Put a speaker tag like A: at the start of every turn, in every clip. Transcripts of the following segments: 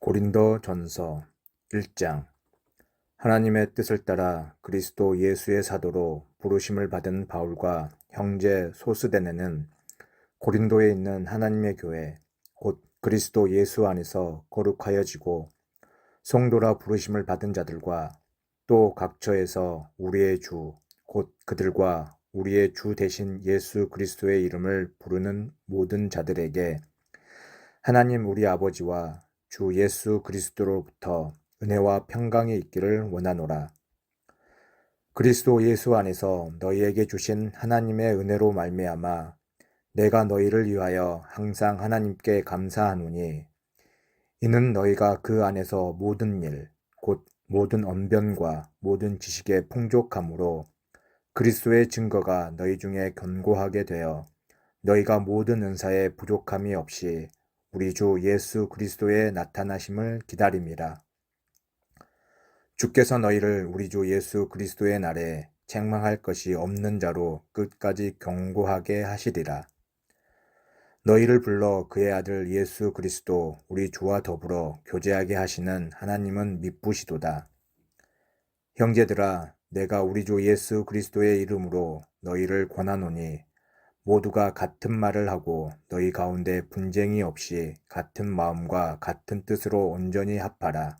A: 고린도전서 1장. 하나님의 뜻을 따라 그리스도 예수의 사도로 부르심을 받은 바울과 형제 소스데네는 고린도에 있는 하나님의 교회 곧 그리스도 예수 안에서 거룩하여지고 성도라 부르심을 받은 자들과 또 각처에서 우리의 주 곧 그들과 우리의 주 대신 예수 그리스도의 이름을 부르는 모든 자들에게 하나님 우리 아버지와 주 예수 그리스도로부터 은혜와 평강이 있기를 원하노라. 그리스도 예수 안에서 너희에게 주신 하나님의 은혜로 말미암아 내가 너희를 위하여 항상 하나님께 감사하노니 이는 너희가 그 안에서 모든 일, 곧 모든 언변과 모든 지식의 풍족함으로 그리스도의 증거가 너희 중에 견고하게 되어 너희가 모든 은사에 부족함이 없이 우리 주 예수 그리스도의 나타나심을 기다림이라. 주께서 너희를 우리 주 예수 그리스도의 날에 책망할 것이 없는 자로 끝까지 경고하게 하시리라. 너희를 불러 그의 아들 예수 그리스도 우리 주와 더불어 교제하게 하시는 하나님은 미쁘시도다. 형제들아, 내가 우리 주 예수 그리스도의 이름으로 너희를 권하노니 모두가 같은 말을 하고 너희 가운데 분쟁이 없이 같은 마음과 같은 뜻으로 온전히 합하라.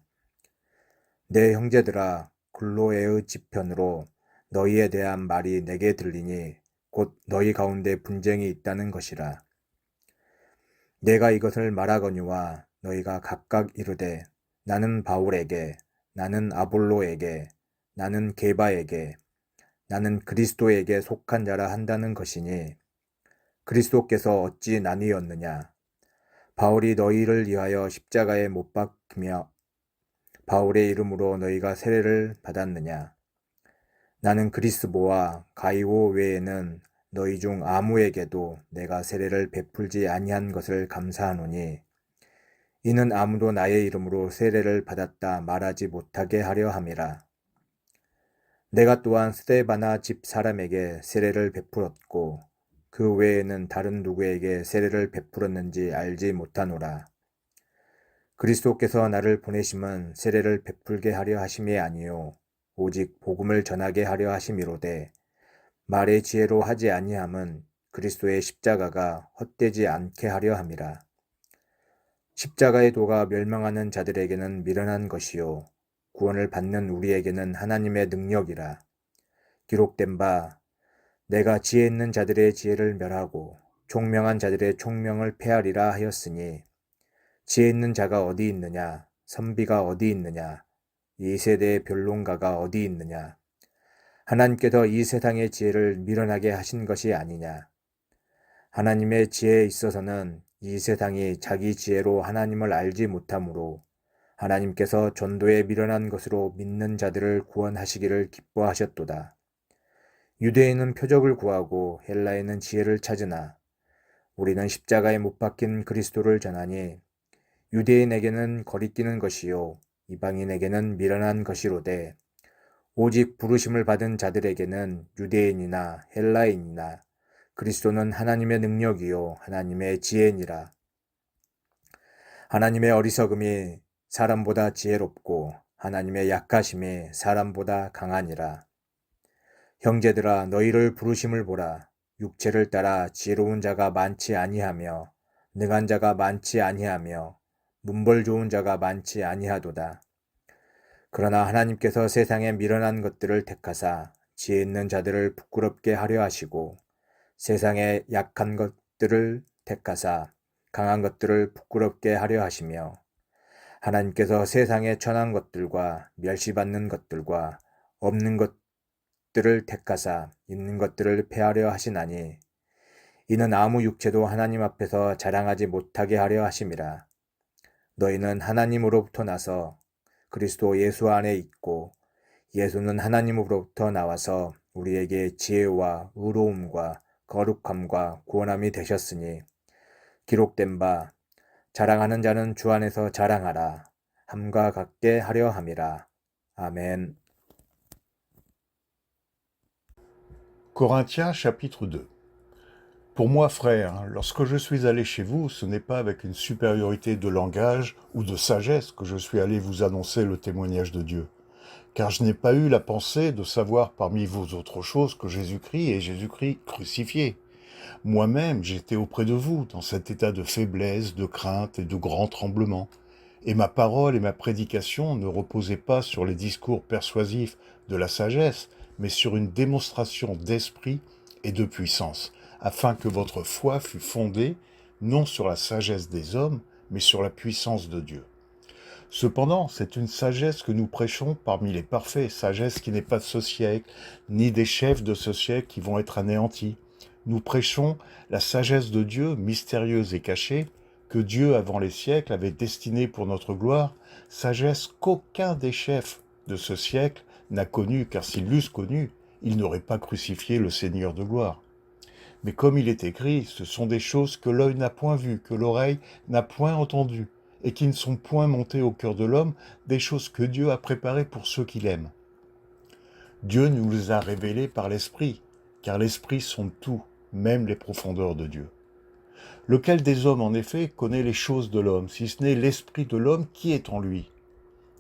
A: 내 형제들아, 글로에의 지편으로 너희에 대한 말이 내게 들리니 곧 너희 가운데 분쟁이 있다는 것이라. 내가 이것을 말하거니와 너희가 각각 이르되 나는 바울에게, 나는 아볼로에게, 나는 게바에게, 나는 그리스도에게 속한 자라 한다는 것이니 그리스도께서 어찌 나뉘었느냐? 바울이 너희를 위하여 십자가에 못 박히며 바울의 이름으로 너희가 세례를 받았느냐? 나는 그리스보와 가이오 외에는 너희 중 아무에게도 내가 세례를 베풀지 아니한 것을 감사하노니 이는 아무도 나의 이름으로 세례를 받았다 말하지 못하게 하려 함이라. 내가 또한 스데바나 집 사람에게 세례를 베풀었고 그 외에는 다른 누구에게 세례를 베풀었는지 알지 못하노라. 그리스도께서 나를 보내심은 세례를 베풀게 하려 하심이 아니요 오직 복음을 전하게 하려 하심이로되 말의 지혜로 하지 아니함은 그리스도의 십자가가 헛되지 않게 하려 함이라. 십자가의 도가 멸망하는 자들에게는 미련한 것이요 구원을 받는 우리에게는 하나님의 능력이라. 기록된 바 내가 지혜 있는 자들의 지혜를 멸하고 총명한 자들의 총명을 폐하리라 하였으니 지혜 있는 자가 어디 있느냐? 선비가 어디 있느냐? 이 세대의 변론가가 어디 있느냐? 하나님께서 이 세상의 지혜를 미련하게 하신 것이 아니냐? 하나님의 지혜에 있어서는 이 세상이 자기 지혜로 하나님을 알지 못하므로 하나님께서 전도에 미련한 것으로 믿는 자들을 구원하시기를 기뻐하셨도다. 유대인은 표적을 구하고 헬라인은 지혜를 찾으나 우리는 십자가에 못 박힌 그리스도를 전하니 유대인에게는 거리끼는 것이요 이방인에게는 미련한 것이로되 오직 부르심을 받은 자들에게는 유대인이나 헬라인이나 그리스도는 하나님의 능력이요 하나님의 지혜니라. 하나님의 어리석음이 사람보다 지혜롭고 하나님의 약하심이 사람보다 강하니라. 형제들아, 너희를 부르심을 보라. 육체를 따라 지혜로운 자가 많지 아니하며 능한 자가 많지 아니하며 문벌 좋은 자가 많지 아니하도다. 그러나 하나님께서 세상에 미련한 것들을 택하사 지혜 있는 자들을 부끄럽게 하려 하시고 세상에 약한 것들을 택하사 강한 것들을 부끄럽게 하려 하시며 하나님께서 세상에 천한 것들과 멸시받는 것들과 없는 것들을 택하사 있는 것들을 폐하려 하시나니 이는 아무 육체도 하나님 앞에서 자랑하지 못하게 하려 하심이라. 너희는 하나님으로부터 나서 그리스도 예수 안에 있고 예수는 하나님으로부터 나와서 우리에게 지혜와 의로움과 거룩함과 구원함이 되셨으니 기록된 바 자랑하는 자는 주 안에서 자랑하라 함과 같게 하려 함이라. 아멘.
B: Corinthiens chapitre 2. Pour moi, frère, lorsque je suis allé chez vous, ce n'est pas avec une supériorité de langage ou de sagesse que je suis allé vous annoncer le témoignage de Dieu, car je n'ai pas eu la pensée de savoir parmi vous autre chose que Jésus-Christ et Jésus-Christ crucifié. Moi-même, j'étais auprès de vous, dans cet état de faiblesse, de crainte et de grand tremblement. Et ma parole et ma prédication ne reposaient pas sur les discours persuasifs de la sagesse, mais sur une démonstration d'esprit et de puissance, afin que votre foi fût fondée non sur la sagesse des hommes, mais sur la puissance de Dieu. Cependant, c'est une sagesse que nous prêchons parmi les parfaits, sagesse qui n'est pas de ce siècle, ni des chefs de ce siècle qui vont être anéantis. Nous prêchons la sagesse de Dieu, mystérieuse et cachée, que Dieu, avant les siècles, avait destinée pour notre gloire, sagesse qu'aucun des chefs de ce siècle n'a connue, car s'ils l'eussent connue, ils n'auraient pas crucifié le Seigneur de gloire. Mais comme il est écrit, ce sont des choses que l'œil n'a point vues, que l'oreille n'a point entendues, et qui ne sont point montées au cœur de l'homme, des choses que Dieu a préparées pour ceux qu'il aime. Dieu nous les a révélées par l'Esprit, car l'Esprit sonde tout, même les profondeurs de Dieu. Lequel des hommes, en effet, connaît les choses de l'homme, si ce n'est l'Esprit de l'homme qui est en lui?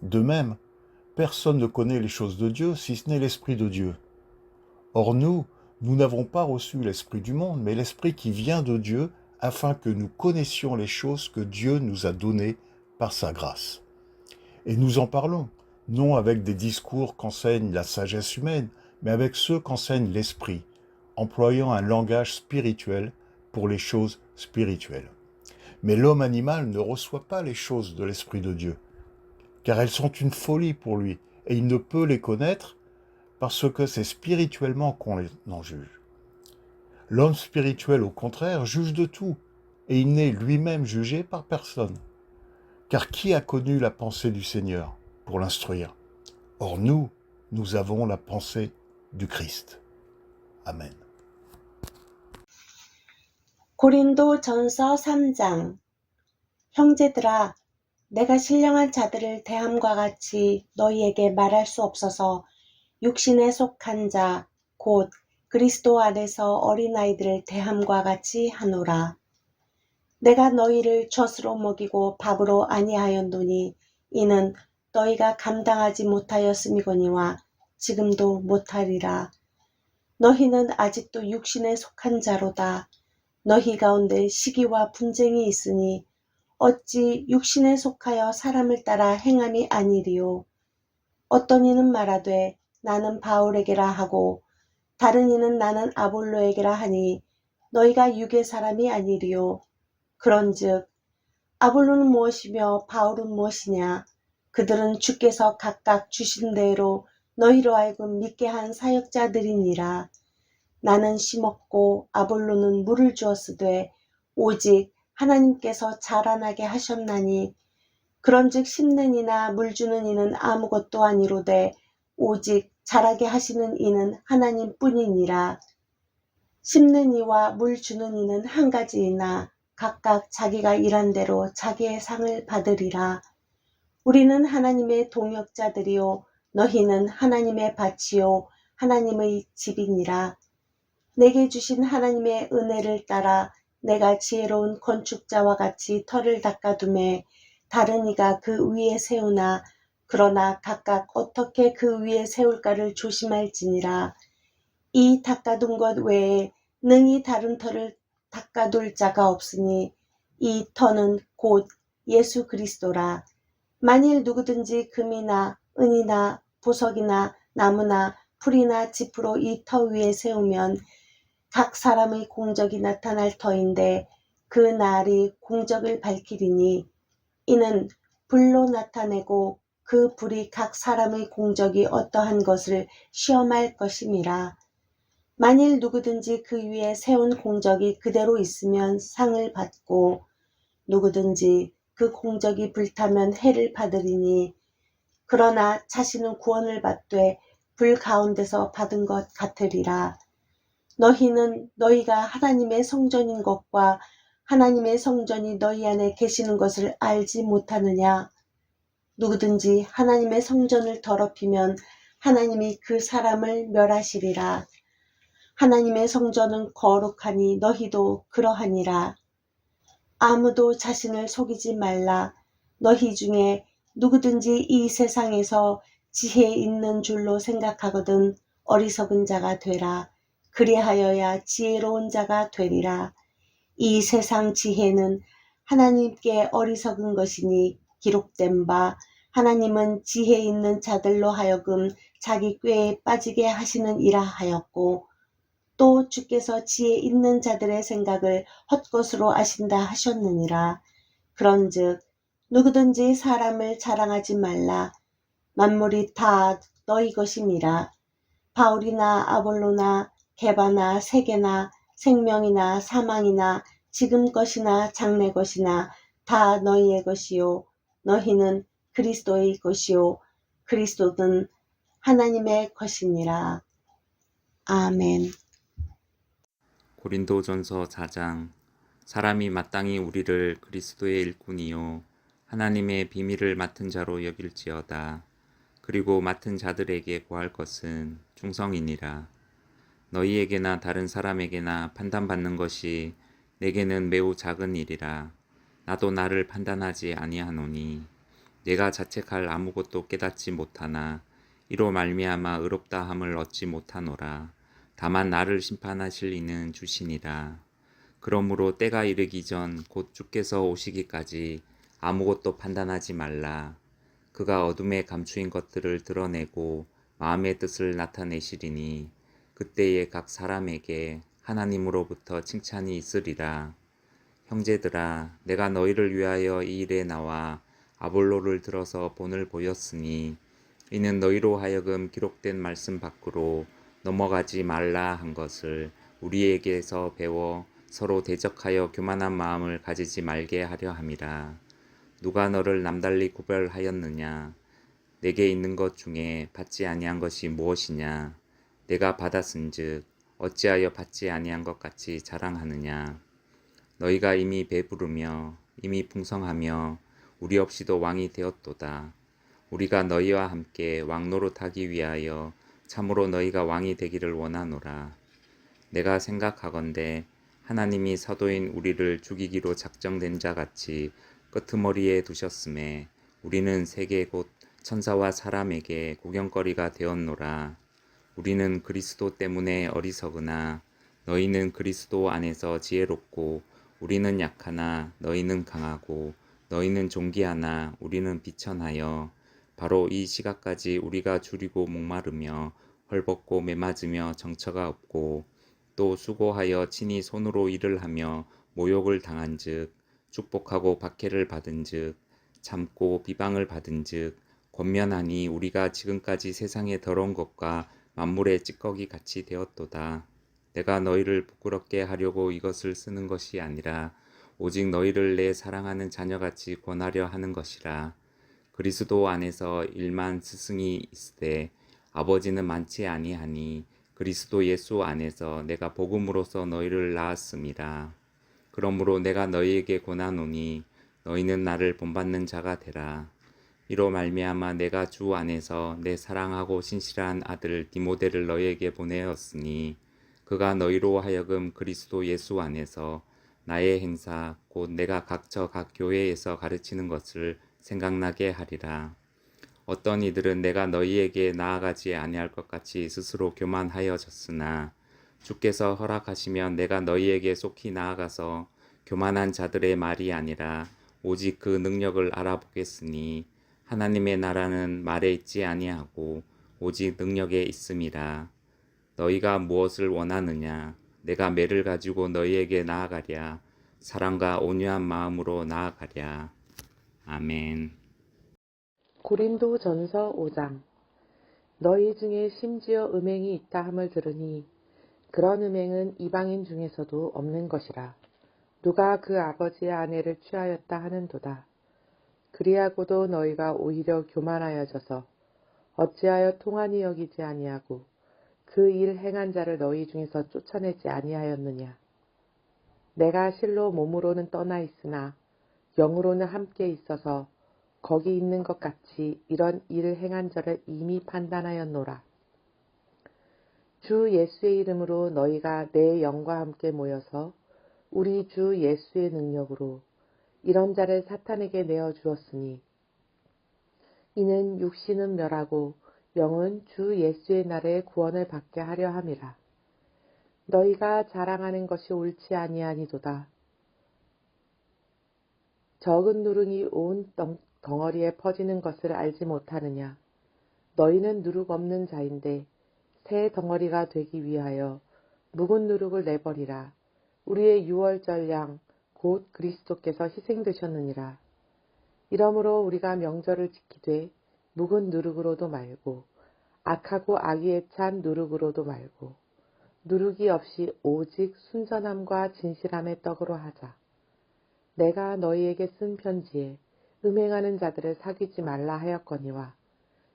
B: De même, personne ne connaît les choses de Dieu, si ce n'est l'Esprit de Dieu. Or nous n'avons pas reçu l'Esprit du monde, mais l'Esprit qui vient de Dieu, afin que nous connaissions les choses que Dieu nous a données par sa grâce. Et nous en parlons, non avec des discours qu'enseigne la sagesse humaine, mais avec ceux qu'enseigne l'Esprit, employant un langage spirituel pour les choses spirituelles. Mais l'homme animal ne reçoit pas les choses de l'Esprit de Dieu, car elles sont une folie pour lui, et il ne peut les connaître parce que c'est spirituellement qu'on les en juge. L'homme spirituel, au contraire, juge de tout, et il n'est lui-même jugé par personne. Car qui a connu la pensée du Seigneur pour l'instruire? Or nous avons la pensée du Christ. Amen.
C: 고린도전서 3장. 형제들아, 내가 신령한 자들을 대함과 같이 너희에게 말할 수 없어서 육신에 속한 자, 곧 그리스도 안에서 어린아이들을 대함과 같이 하노라. 내가 너희를 젖으로 먹이고 밥으로 아니하였노니 이는 너희가 감당하지 못하였음이거니와 지금도 못하리라. 너희는 아직도 육신에 속한 자로다. 너희 가운데 시기와 분쟁이 있으니 어찌 육신에 속하여 사람을 따라 행함이 아니리요. 어떤 이는 말하되 나는 바울에게라 하고 다른 이는 나는 아볼로에게라 하니 너희가 육의 사람이 아니리요. 그런즉 아볼로는 무엇이며 바울은 무엇이냐? 그들은 주께서 각각 주신 대로 너희로 하여금 믿게 한 사역자들이니라. 나는 심었고 아볼로는 물을 주었으되 오직 하나님께서 자라나게 하셨나니 그런즉 심는 이나 물 주는 이는 아무것도 아니로되 오직 자라게 하시는 이는 하나님뿐이니라. 심는 이와 물 주는 이는 한 가지이나 각각 자기가 일한 대로 자기의 상을 받으리라. 우리는 하나님의 동역자들이요 너희는 하나님의 밭이요 하나님의 집이니라. 내게 주신 하나님의 은혜를 따라 내가 지혜로운 건축자와 같이 터를 닦아두매 다른 이가 그 위에 세우나 그러나 각각 어떻게 그 위에 세울까를 조심할지니라. 이 닦아둔 것 외에 능히 다른 터를 닦아둘 자가 없으니 이 터는 곧 예수 그리스도라. 만일 누구든지 금이나 은이나 보석이나 나무나 풀이나 짚으로 이 터 위에 세우면 각 사람의 공적이 나타날 터인데 그 날이 공적을 밝히리니 이는 불로 나타내고 그 불이 각 사람의 공적이 어떠한 것을 시험할 것임이라. 만일 누구든지 그 위에 세운 공적이 그대로 있으면 상을 받고 누구든지 그 공적이 불타면 해를 받으리니 그러나 자신은 구원을 받되 불 가운데서 받은 것 같으리라. 너희는 너희가 하나님의 성전인 것과 하나님의 성전이 너희 안에 계시는 것을 알지 못하느냐? 누구든지 하나님의 성전을 더럽히면 하나님이 그 사람을 멸하시리라. 하나님의 성전은 거룩하니 너희도 그러하니라. 아무도 자신을 속이지 말라. 너희 중에 누구든지 이 세상에서 지혜 있는 줄로 생각하거든 어리석은 자가 되라. 그리하여야 지혜로운 자가 되리라. 이 세상 지혜는 하나님께 어리석은 것이니 기록된 바 하나님은 지혜 있는 자들로 하여금 자기 꾀에 빠지게 하시는 이라 하였고 또 주께서 지혜 있는 자들의 생각을 헛것으로 아신다 하셨느니라. 그런즉 누구든지 사람을 자랑하지 말라. 만물이 다 너희 것임이라. 바울이나 아볼로나 게바나 세계나 생명이나 사망이나 지금 것이나 장래 것이나 다 너희의 것이요 너희는 그리스도의 것이요 그리스도는 하나님의 것이니라. 아멘.
D: 고린도전서 4장. 사람이 마땅히 우리를 그리스도의 일꾼이요 하나님의 비밀을 맡은 자로 여길지어다. 그리고 맡은 자들에게 구할 것은 충성이니라. 너희에게나 다른 사람에게나 판단받는 것이 내게는 매우 작은 일이라. 나도 나를 판단하지 아니하노니 내가 자책할 아무것도 깨닫지 못하나 이로 말미암아 의롭다 함을 얻지 못하노라. 다만 나를 심판하실 이는 주시니라. 그러므로 때가 이르기 전 곧 주께서 오시기까지 아무것도 판단하지 말라. 그가 어둠에 감추인 것들을 드러내고 마음의 뜻을 나타내시리니 그때에 각 사람에게 하나님으로부터 칭찬이 있으리라. 형제들아, 내가 너희를 위하여 이 일에 나와 아볼로를 들어서 본을 보였으니 이는 너희로 하여금 기록된 말씀 밖으로 넘어가지 말라 한 것을 우리에게서 배워 서로 대적하여 교만한 마음을 가지지 말게 하려 함이라. 누가 너를 남달리 구별하였느냐? 내게 있는 것 중에 받지 아니한 것이 무엇이냐? 내가 받았은즉 어찌하여 받지 아니한 것 같이 자랑하느냐? 너희가 이미 배부르며 이미 풍성하며 우리 없이도 왕이 되었도다. 우리가 너희와 함께 왕노릇하기 위하여 참으로 너희가 왕이 되기를 원하노라. 내가 생각하건대 하나님이 사도인 우리를 죽이기로 작정된 자 같이 끄트머리에 두셨음에 우리는 세계 곧 천사와 사람에게 구경거리가 되었노라. 우리는 그리스도 때문에 어리석으나 너희는 그리스도 안에서 지혜롭고 우리는 약하나 너희는 강하고 너희는 존귀하나 우리는 비천하여 바로 이 시각까지 우리가 줄이고 목마르며 헐벗고 매맞으며 정처가 없고 또 수고하여 친히 손으로 일을 하며 모욕을 당한즉 축복하고 박해를 받은즉 참고 비방을 받은즉 권면하니 우리가 지금까지 세상의 더러운 것과 만물의 찌꺼기 같이 되었도다. 내가 너희를 부끄럽게 하려고 이것을 쓰는 것이 아니라 오직 너희를 내 사랑하는 자녀같이 권하려 하는 것이라. 그리스도 안에서 일만 스승이 있으되 아버지는 많지 아니하니 그리스도 예수 안에서 내가 복음으로써 너희를 낳았음이라. 그러므로 내가 너희에게 권하노니 너희는 나를 본받는 자가 되라. 이로 말미암아 내가 주 안에서 내 사랑하고 신실한 아들 디모데를 너희에게 보내었으니 그가 너희로 하여금 그리스도 예수 안에서 나의 행사 곧 내가 각처 각 교회에서 가르치는 것을 생각나게 하리라. 어떤 이들은 내가 너희에게 나아가지 아니할 것 같이 스스로 교만하여졌으나 주께서 허락하시면 내가 너희에게 속히 나아가서 교만한 자들의 말이 아니라 오직 그 능력을 알아보겠으니 하나님의 나라는 말에 있지 아니하고 오직 능력에 있음이라. 너희가 무엇을 원하느냐? 내가 매를 가지고 너희에게 나아가랴. 사랑과 온유한 마음으로 나아가랴. 아멘.
E: 고린도전서 5장. 너희 중에 심지어 음행이 있다 함을 들으니 그런 음행은 이방인 중에서도 없는 것이라. 누가 그 아버지의 아내를 취하였다 하는도다. 그리하고도 너희가 오히려 교만하여져서 어찌하여 통한이 여기지 아니하고 그 일 행한 자를 너희 중에서 쫓아내지 아니하였느냐. 내가 실로 몸으로는 떠나 있으나 영으로는 함께 있어서 거기 있는 것 같이 이런 일을 행한 자를 이미 판단하였노라. 주 예수의 이름으로 너희가 내 영과 함께 모여서 우리 주 예수의 능력으로 이런 자를 사탄에게 내어 주었으니 이는 육신은 멸하고 영은 주 예수의 날에 구원을 받게 하려 함이라. 너희가 자랑하는 것이 옳지 아니하니도다. 적은 누룩이 온 덩어리에 퍼지는 것을 알지 못하느냐. 너희는 누룩 없는 자인데 새 덩어리가 되기 위하여 묵은 누룩을 내버리라. 우리의 유월절 양 곧 그리스도께서 희생되셨느니라. 이러므로 우리가 명절을 지키되 묵은 누룩으로도 말고 악하고 악의에 찬 누룩으로도 말고 누룩이 없이 오직 순전함과 진실함의 떡으로 하자. 내가 너희에게 쓴 편지에 음행하는 자들을 사귀지 말라 하였거니와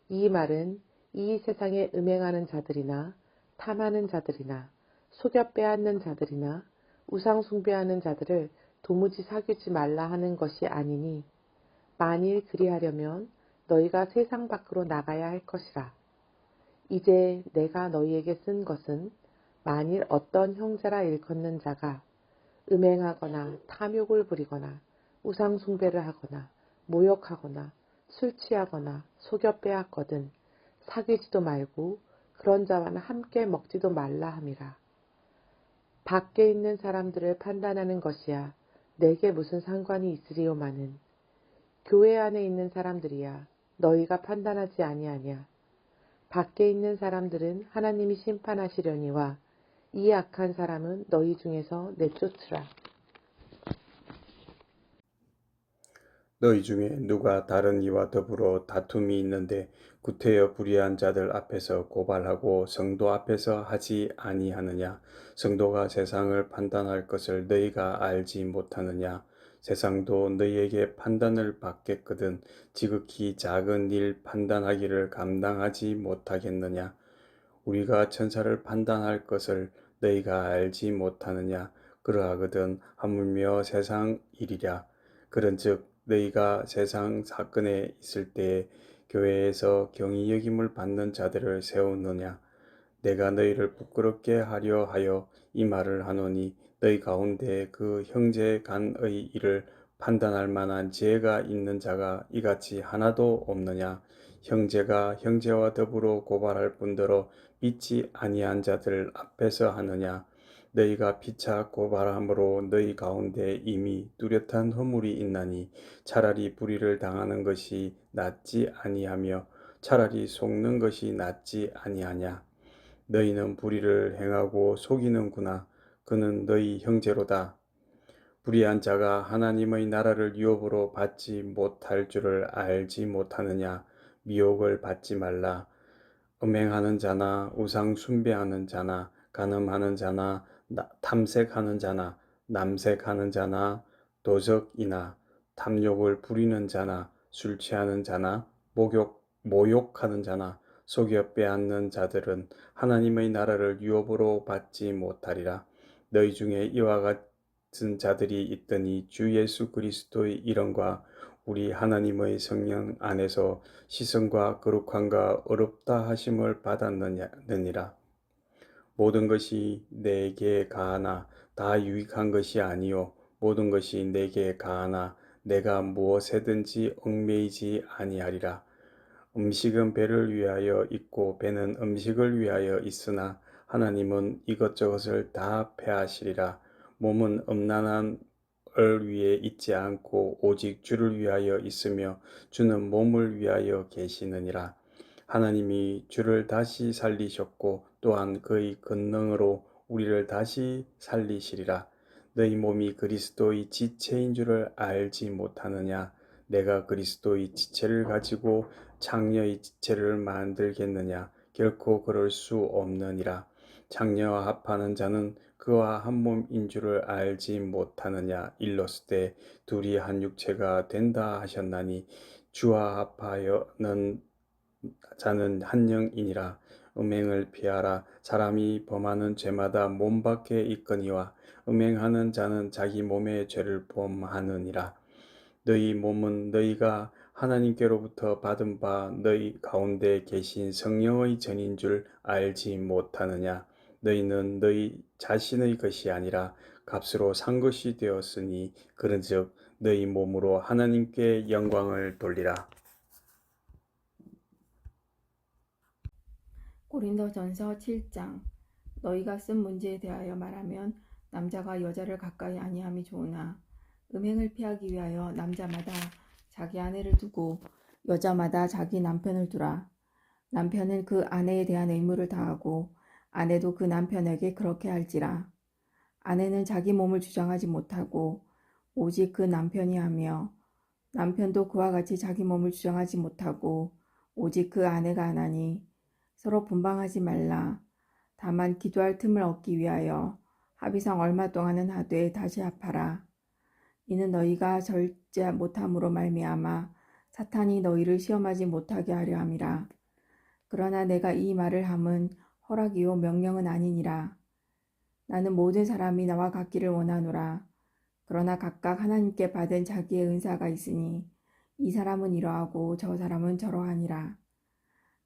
E: 이 말은 이 세상에 음행하는 자들이나 탐하는 자들이나 속여 빼앗는 자들이나 우상 숭배하는 자들을 도무지 사귀지 말라 하는 것이 아니니 만일 그리하려면 너희가 세상 밖으로 나가야 할 것이라. 이제 내가 너희에게 쓴 것은 만일 어떤 형제라 일컫는 자가 음행하거나 탐욕을 부리거나 우상 숭배를 하거나 모욕하거나 술 취하거나 속여 빼앗거든 사귀지도 말고 그런 자와는 함께 먹지도 말라 함이라. 밖에 있는 사람들을 판단하는 것이야 내게 무슨 상관이 있으리요마는 교회 안에 있는 사람들이야 너희가 판단하지 아니하냐. 밖에 있는 사람들은 하나님이 심판하시려니와 이 악한 사람은 너희 중에서 내쫓으라.
F: 너희 중에 누가 다른 이와 더불어 다툼이 있는데 구태여 불의한 자들 앞에서 고발하고 성도 앞에서 하지 아니하느냐. 성도가 세상을 판단할 것을 너희가 알지 못하느냐. 세상도 너희에게 판단을 받겠거든 지극히 작은 일 판단하기를 감당하지 못하겠느냐. 우리가 천사를 판단할 것을 너희가 알지 못하느냐. 그러하거든 하물며 세상 일이랴. 그런즉 너희가 세상 사건에 있을 때에 교회에서 경히 여김을 받는 자들을 세우느냐. 내가 너희를 부끄럽게 하려 하여 이 말을 하노니 너희 가운데 그 형제 간의 일을 판단할 만한 지혜가 있는 자가 이같이 하나도 없느냐. 형제가 형제와 더불어 고발할 뿐더러 믿지 아니한 자들 앞에서 하느냐. 너희가 피차 고발함으로 너희 가운데 이미 뚜렷한 허물이 있나니 차라리 불의를 당하는 것이 낫지 아니하며 차라리 속는 것이 낫지 아니하냐. 너희는 불의를 행하고 속이는구나. 그는 너희 형제로다. 불의한 자가 하나님의 나라를 유업으로 받지 못할 줄을 알지 못하느냐. 미혹을 받지 말라. 음행하는 자나 우상 숭배하는 자나 간음하는 자나 탐색하는 자나 남색하는 자나 도적이나 탐욕을 부리는 자나 술 취하는 자나 모욕하는 자나 속여 빼앗는 자들은 하나님의 나라를 유업으로 받지 못하리라. 너희 중에 이와 같은 자들이 있더니 주 예수 그리스도의 이름과 우리 하나님의 성령 안에서 시선과 거룩함과 어렵다 하심을 받았느니라. 모든 것이 내게 가하나 다 유익한 것이 아니요 모든 것이 내게 가하나 내가 무엇에든지 얽매이지 아니하리라. 음식은 배를 위하여 있고 배는 음식을 위하여 있으나 하나님은 이것저것을 다 패하시리라. 몸은 음란함을 위해 있지 않고 오직 주를 위하여 있으며 주는 몸을 위하여 계시느니라. 하나님이 주를 다시 살리셨고 또한 그의 권능으로 우리를 다시 살리시리라. 너희 몸이 그리스도의 지체인 줄을 알지 못하느냐. 내가 그리스도의 지체를 가지고 장녀의 지체를 만들겠느냐. 결코 그럴 수 없느니라. 장녀와 합하는 자는 그와 한 몸인 줄을 알지 못하느냐. 일렀을 둘이 한 육체가 된다 하셨나니 주와 합하여는 자는 한 영이니라. 음행을 피하라. 사람이 범하는 죄마다 몸 밖에 있거니와 음행하는 자는 자기 몸의 죄를 범하느니라. 너희 몸은 너희가 하나님께로부터 받은 바 너희 가운데 계신 성령의 전인 줄 알지 못하느냐? 너희는 너희 자신의 것이 아니라 값으로 산 것이 되었으니 그런즉 너희 몸으로 하나님께 영광을 돌리라.
G: 고린도전서 7장. 너희가 쓴 문제에 대하여 말하면 남자가 여자를 가까이 아니함이 좋으나 음행을 피하기 위하여 남자마다 자기 아내를 두고 여자마다 자기 남편을 두라. 남편은 그 아내에 대한 의무를 다하고 아내도 그 남편에게 그렇게 할지라. 아내는 자기 몸을 주장하지 못하고 오직 그 남편이 하며 남편도 그와 같이 자기 몸을 주장하지 못하고 오직 그 아내가 하나니 서로 분방하지 말라. 다만 기도할 틈을 얻기 위하여 합의상 얼마 동안은 하되 다시 합하라. 이는 너희가 절제 못함으로 말미암아 사탄이 너희를 시험하지 못하게 하려 함이라. 그러나 내가 이 말을 함은 허락이요 명령은 아니니라. 나는 모든 사람이 나와 같기를 원하노라. 그러나 각각 하나님께 받은 자기의 은사가 있으니 이 사람은 이러하고 저 사람은 저러하니라.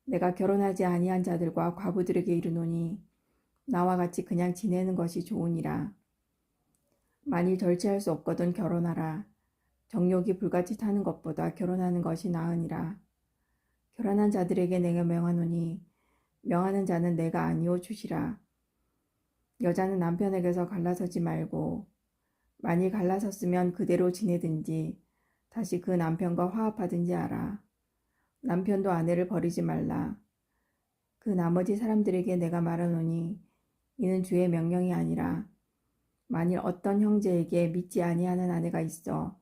G: 내가 결혼하지 아니한 자들과 과부들에게 이르노니 나와 같이 그냥 지내는 것이 좋으니라. 만일 절제할 수 없거든 결혼하라. 정욕이 불같이 타는 것보다 결혼하는 것이 나으니라. 결혼한 자들에게 내가 명하노니 명하는 자는 내가 아니오 주시라. 여자는 남편에게서 갈라서지 말고 만일 갈라섰으면 그대로 지내든지 다시 그 남편과 화합하든지 하라. 남편도 아내를 버리지 말라. 그 나머지 사람들에게 내가 말하노니 이는 주의 명령이 아니라 만일 어떤 형제에게 믿지 아니하는 아내가 있어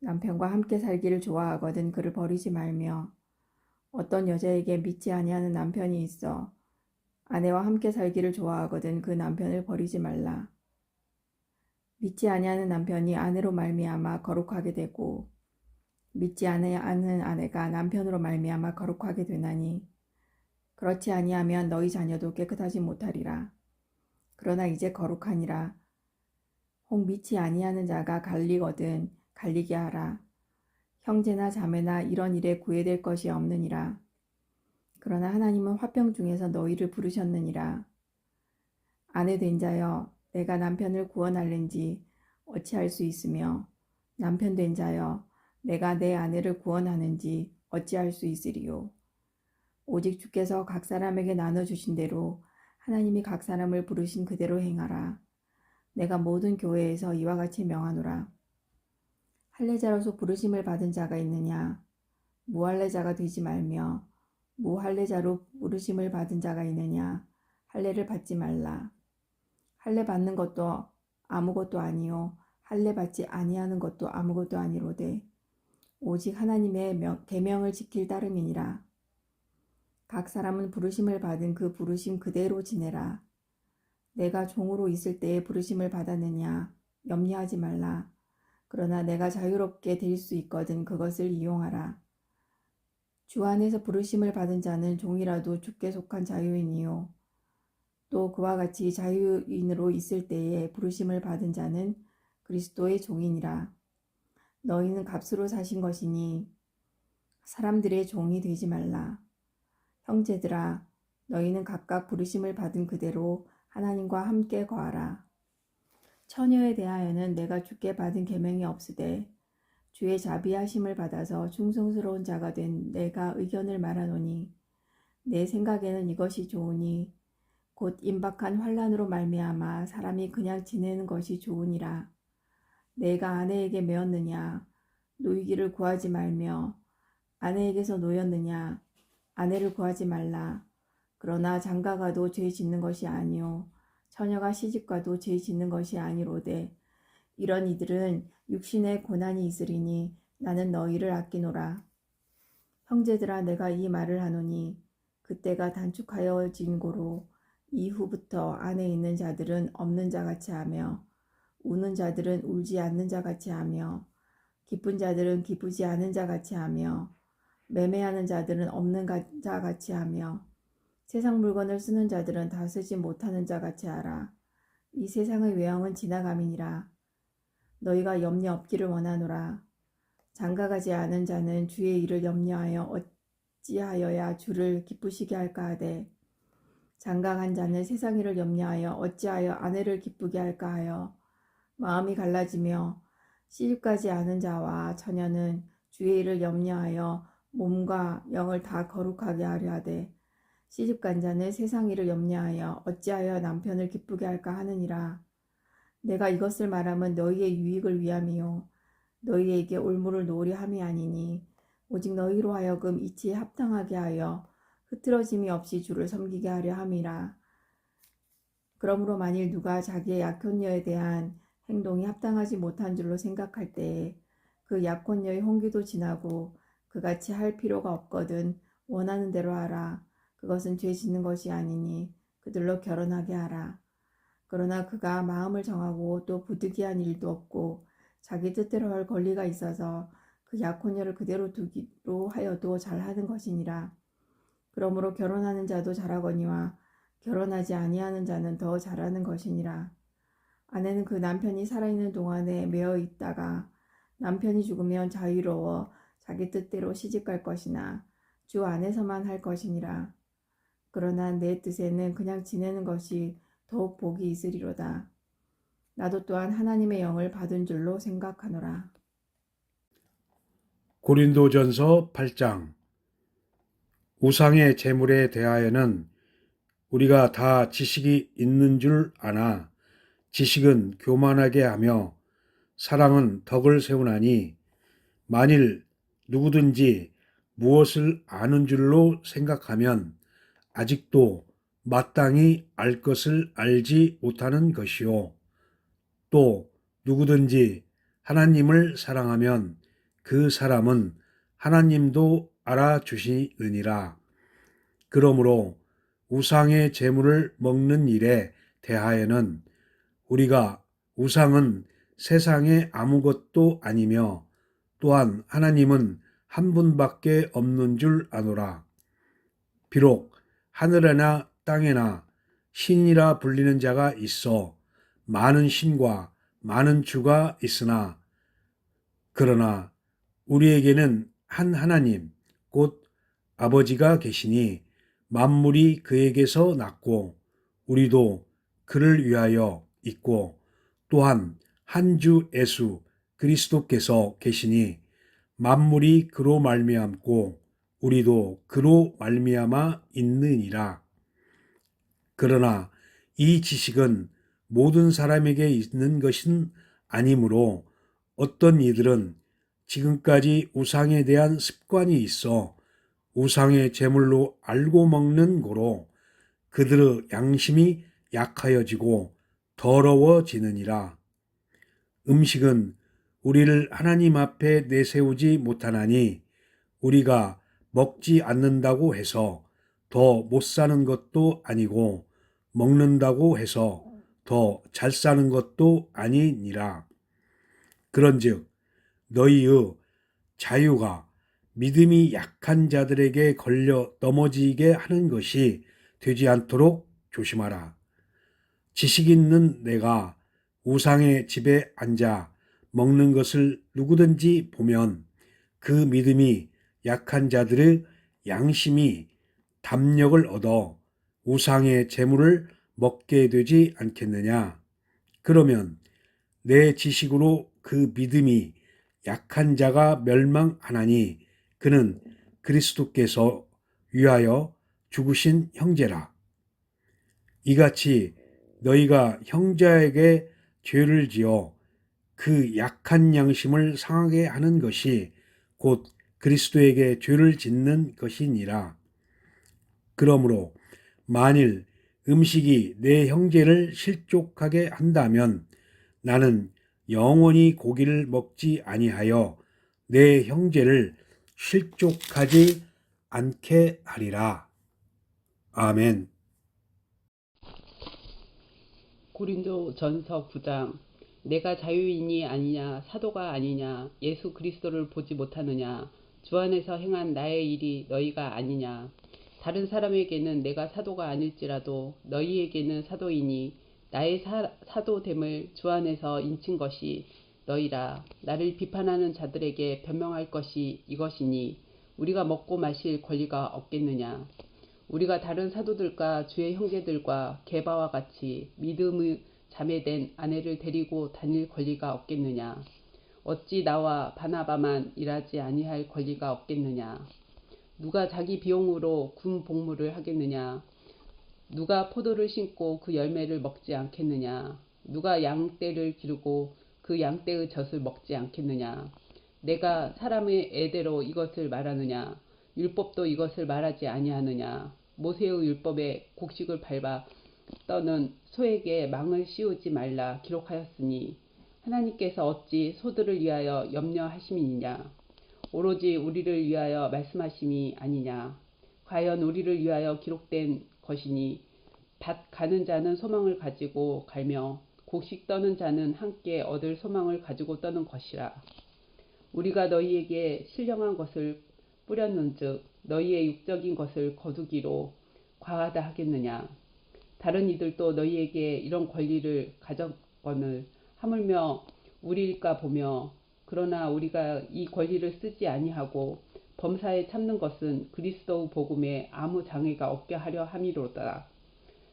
G: 남편과 함께 살기를 좋아하거든 그를 버리지 말며 어떤 여자에게 믿지 아니하는 남편이 있어 아내와 함께 살기를 좋아하거든 그 남편을 버리지 말라. 믿지 아니하는 남편이 아내로 말미암아 거룩하게 되고 믿지 아니하는 아내가 남편으로 말미암아 거룩하게 되나니 그렇지 아니하면 너희 자녀도 깨끗하지 못하리라. 그러나 이제 거룩하니라. 혹 믿지 아니하는 자가 갈리거든 갈리게 하라. 형제나 자매나 이런 일에 구애될 것이 없느니라. 그러나 하나님은 화평 중에서 너희를 부르셨느니라. 아내 된 자여 내가 남편을 구원할는지 어찌할 수 있으며 남편 된 자여 내가 내 아내를 구원하는지 어찌할 수 있으리요. 오직 주께서 각 사람에게 나눠주신 대로 하나님이 각 사람을 부르신 그대로 행하라. 내가 모든 교회에서 이와 같이 명하노라. 할례자로서 부르심을 받은 자가 있느냐? 무할례자가 되지 말며 무할례자로 부르심을 받은 자가 있느냐? 할례를 받지 말라. 할례 받는 것도 아무것도 아니요 할례 받지 아니하는 것도 아무것도 아니로되 오직 하나님의 계명을 지킬 따름이니라. 각 사람은 부르심을 받은 그 부르심 그대로 지내라. 내가 종으로 있을 때에 부르심을 받았느냐 염려하지 말라. 그러나 내가 자유롭게 될 수 있거든 그것을 이용하라. 주 안에서 부르심을 받은 자는 종이라도 주께 속한 자유인이요 또 그와 같이 자유인으로 있을 때에 부르심을 받은 자는 그리스도의 종이니라. 너희는 값으로 사신 것이니 사람들의 종이 되지 말라. 형제들아 너희는 각각 부르심을 받은 그대로 하나님과 함께 거하라. 처녀에 대하여는 내가 주께 받은 계명이 없으되 주의 자비하심을 받아서 충성스러운 자가 된 내가 의견을 말하노니 내 생각에는 이것이 좋으니 곧 임박한 환난으로 말미암아 사람이 그냥 지내는 것이 좋으니라. 내가 아내에게 매었느냐 노이기를 구하지 말며 아내에게서 노였느냐 아내를 구하지 말라. 그러나 장가가도 죄 짓는 것이 아니요 처녀가 시집가도 죄 짓는 것이 아니로되 이런 이들은 육신에 고난이 있으리니 나는 너희를 아끼노라. 형제들아 내가 이 말을 하노니 그때가 단축하여진 고로 이후부터 안에 있는 자들은 없는 자같이 하며 우는 자들은 울지 않는 자같이 하며 기쁜 자들은 기쁘지 않은 자같이 하며 매매하는 자들은 없는 자같이 하며 세상 물건을 쓰는 자들은 다 쓰지 못하는 자같이 하라. 이 세상의 외형은 지나감이니라. 너희가 염려 없기를 원하노라. 장가가지 않은 자는 주의 일을 염려하여 어찌하여야 주를 기쁘시게 할까 하되 장가간 자는 세상 일을 염려하여 어찌하여 아내를 기쁘게 할까 하여 마음이 갈라지며 시집가지 않은 자와 처녀는 주의 일을 염려하여 몸과 영을 다 거룩하게 하려 하되 시집간 자는 세상 일을 염려하여 어찌하여 남편을 기쁘게 할까 하느니라. 내가 이것을 말하면 너희의 유익을 위함이요 너희에게 올무를 놓으려 함이 아니니 오직 너희로 하여금 이치에 합당하게 하여 흐트러짐이 없이 주를 섬기게 하려 함이라. 그러므로 만일 누가 자기의 약혼녀에 대한 행동이 합당하지 못한 줄로 생각할 때에 그 약혼녀의 홍기도 지나고 그같이 할 필요가 없거든 원하는 대로 하라. 그것은 죄 짓는 것이 아니니 그들로 결혼하게 하라. 그러나 그가 마음을 정하고 또 부득이한 일도 없고 자기 뜻대로 할 권리가 있어서 그 약혼녀를 그대로 두기로 하여도 잘하는 것이니라. 그러므로 결혼하는 자도 잘하거니와 결혼하지 아니하는 자는 더 잘하는 것이니라. 아내는 그 남편이 살아있는 동안에 매어 있다가 남편이 죽으면 자유로워 자기 뜻대로 시집갈 것이나 주 안에서만 할 것이니라. 그러나 내 뜻에는 그냥 지내는 것이 더욱 복이 있으리로다. 나도 또한 하나님의 영을 받은 줄로 생각하노라.
H: 고린도전서 8장. 우상의 제물에 대하여는 우리가 다 지식이 있는 줄 아나 지식은 교만하게 하며 사랑은 덕을 세우나니 만일 누구든지 무엇을 아는 줄로 생각하면 아직도 마땅히 알 것을 알지 못하는 것이요. 또 누구든지 하나님을 사랑하면 그 사람은 하나님도 알아주시느니라. 그러므로 우상의 제물을 먹는 일에 대하여는 우리가 우상은 세상에 아무것도 아니며 또한 하나님은 한 분밖에 없는 줄 아노라. 비록 하늘에나 땅에나 신이라 불리는 자가 있어 많은 신과 많은 주가 있으나 그러나 우리에게는 한 하나님 곧 아버지가 계시니 만물이 그에게서 났고 우리도 그를 위하여 있고 또한 한 주 예수 그리스도께서 계시니 만물이 그로 말미암고 우리도 그로 말미암아 있느니라. 그러나 이 지식은 모든 사람에게 있는 것은 아니므로 어떤 이들은 지금까지 우상에 대한 습관이 있어 우상의 제물로 알고 먹는 고로 그들의 양심이 약하여지고 더러워지느니라. 음식은 우리를 하나님 앞에 내세우지 못하나니 우리가 먹지 않는다고 해서 더 못 사는 것도 아니고 먹는다고 해서 더 잘 사는 것도 아니니라. 그런즉 너희의 자유가 믿음이 약한 자들에게 걸려 넘어지게 하는 것이 되지 않도록 조심하라. 지식 있는 내가 우상의 집에 앉아 먹는 것을 누구든지 보면 그 믿음이 약한 자들의 양심이 담력을 얻어 우상의 제물을 먹게 되지 않겠느냐. 그러면 내 지식으로 그 믿음이 약한 자가 멸망하나니 그는 그리스도께서 위하여 죽으신 형제라. 이같이 너희가 형제에게 죄를 지어 그 약한 양심을 상하게 하는 것이 곧 그리스도에게 죄를 짓는 것이니라. 그러므로 만일 음식이 내 형제를 실족하게 한다면 나는 영원히 고기를 먹지 아니하여 내 형제를 실족하지 않게 하리라. 아멘.
I: 고린도전서 9장. 내가 자유인이 아니냐 사도가 아니냐 예수 그리스도를 보지 못하느냐 주 안에서 행한 나의 일이 너희가 아니냐. 다른 사람에게는 내가 사도가 아닐지라도 너희에게는 사도이니 나의 사도됨을 주 안에서 인친 것이 너희라. 나를 비판하는 자들에게 변명할 것이 이것이니 우리가 먹고 마실 권리가 없겠느냐. 우리가 다른 사도들과 주의 형제들과 게바와 같이 믿음의 자매된 아내를 데리고 다닐 권리가 없겠느냐. 어찌 나와 바나바만 일하지 아니할 권리가 없겠느냐. 누가 자기 비용으로 군 복무를 하겠느냐. 누가 포도를 심고 그 열매를 먹지 않겠느냐. 누가 양떼를 기르고 그 양떼의 젖을 먹지 않겠느냐. 내가 사람의 애대로 이것을 말하느냐. 율법도 이것을 말하지 아니하느냐. 모세의 율법에 곡식을 밟아 떠는 소에게 망을 씌우지 말라 기록하였으니 하나님께서 어찌 소들을 위하여 염려하심이냐. 오로지 우리를 위하여 말씀하심이 아니냐. 과연 우리를 위하여 기록된 것이니 밭 가는 자는 소망을 가지고 갈며 곡식 떠는 자는 함께 얻을 소망을 가지고 떠는 것이라. 우리가 너희에게 신령한 것을 뿌렸는즉 너희의 육적인 것을 거두기로 과하다 하겠느냐. 다른 이들도 너희에게 이런 권리를 가졌거늘 하물며 우리일까 보며 그러나 우리가 이 권리를 쓰지 아니하고 범사에 참는 것은 그리스도의 복음에 아무 장애가 없게 하려 함이로다.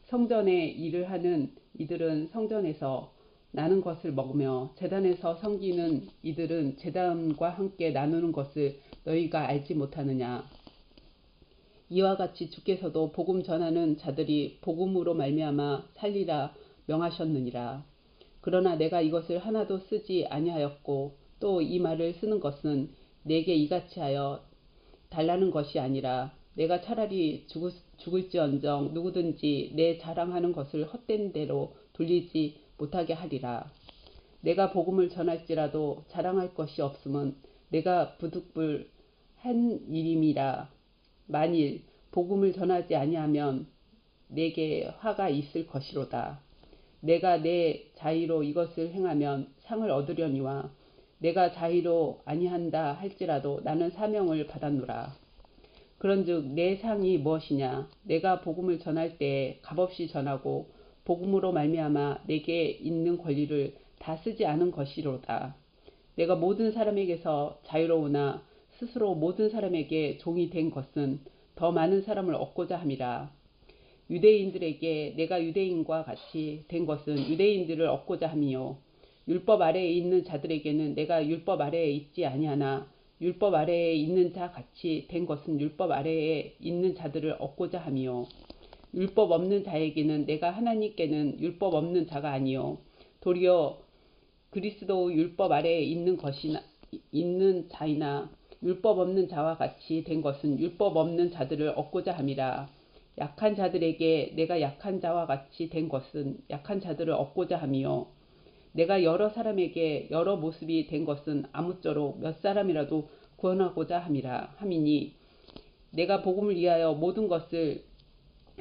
I: 성전에 일을 하는 이들은 성전에서 나는 것을 먹으며 제단에서 섬기는 이들은 제단과 함께 나누는 것을 너희가 알지 못하느냐. 이와 같이 주께서도 복음 전하는 자들이 복음으로 말미암아 살리라 명하셨느니라. 그러나 내가 이것을 하나도 쓰지 아니하였고 또 이 말을 쓰는 것은 내게 이같이 하여 달라는 것이 아니라 내가 차라리 죽을지언정 누구든지 내 자랑하는 것을 헛된 대로 돌리지 못하게 하리라. 내가 복음을 전할지라도 자랑할 것이 없음은 내가 부득불 한 일임이라. 만일 복음을 전하지 아니하면 내게 화가 있을 것이로다. 내가 내 자의로 이것을 행하면 상을 얻으려니와 내가 자의로 아니한다 할지라도 나는 사명을 받았노라. 그런즉 내 상이 무엇이냐. 내가 복음을 전할 때에 값없이 전하고 복음으로 말미암아 내게 있는 권리를 다 쓰지 않은 것이로다. 내가 모든 사람에게서 자유로우나 스스로 모든 사람에게 종이 된 것은 더 많은 사람을 얻고자 함이라. 유대인들에게 내가 유대인과 같이 된 것은 유대인들을 얻고자 함이요. 율법 아래에 있는 자들에게는 내가 율법 아래에 있지 아니하나 율법 아래에 있는 자 같이 된 것은 율법 아래에 있는 자들을 얻고자 함이요. 율법 없는 자에게는 내가 하나님께는 율법 없는 자가 아니요 도리어 그리스도 율법 아래에 있는 자이나 율법 없는 자와 같이 된 것은 율법 없는 자들을 얻고자 함이라. 약한 자들에게 내가 약한 자와 같이 된 것은 약한 자들을 얻고자 함이요. 내가 여러 사람에게 여러 모습이 된 것은 아무쪼록 몇 사람이라도 구원하고자 함이니 내가 복음을 위하여 모든 것을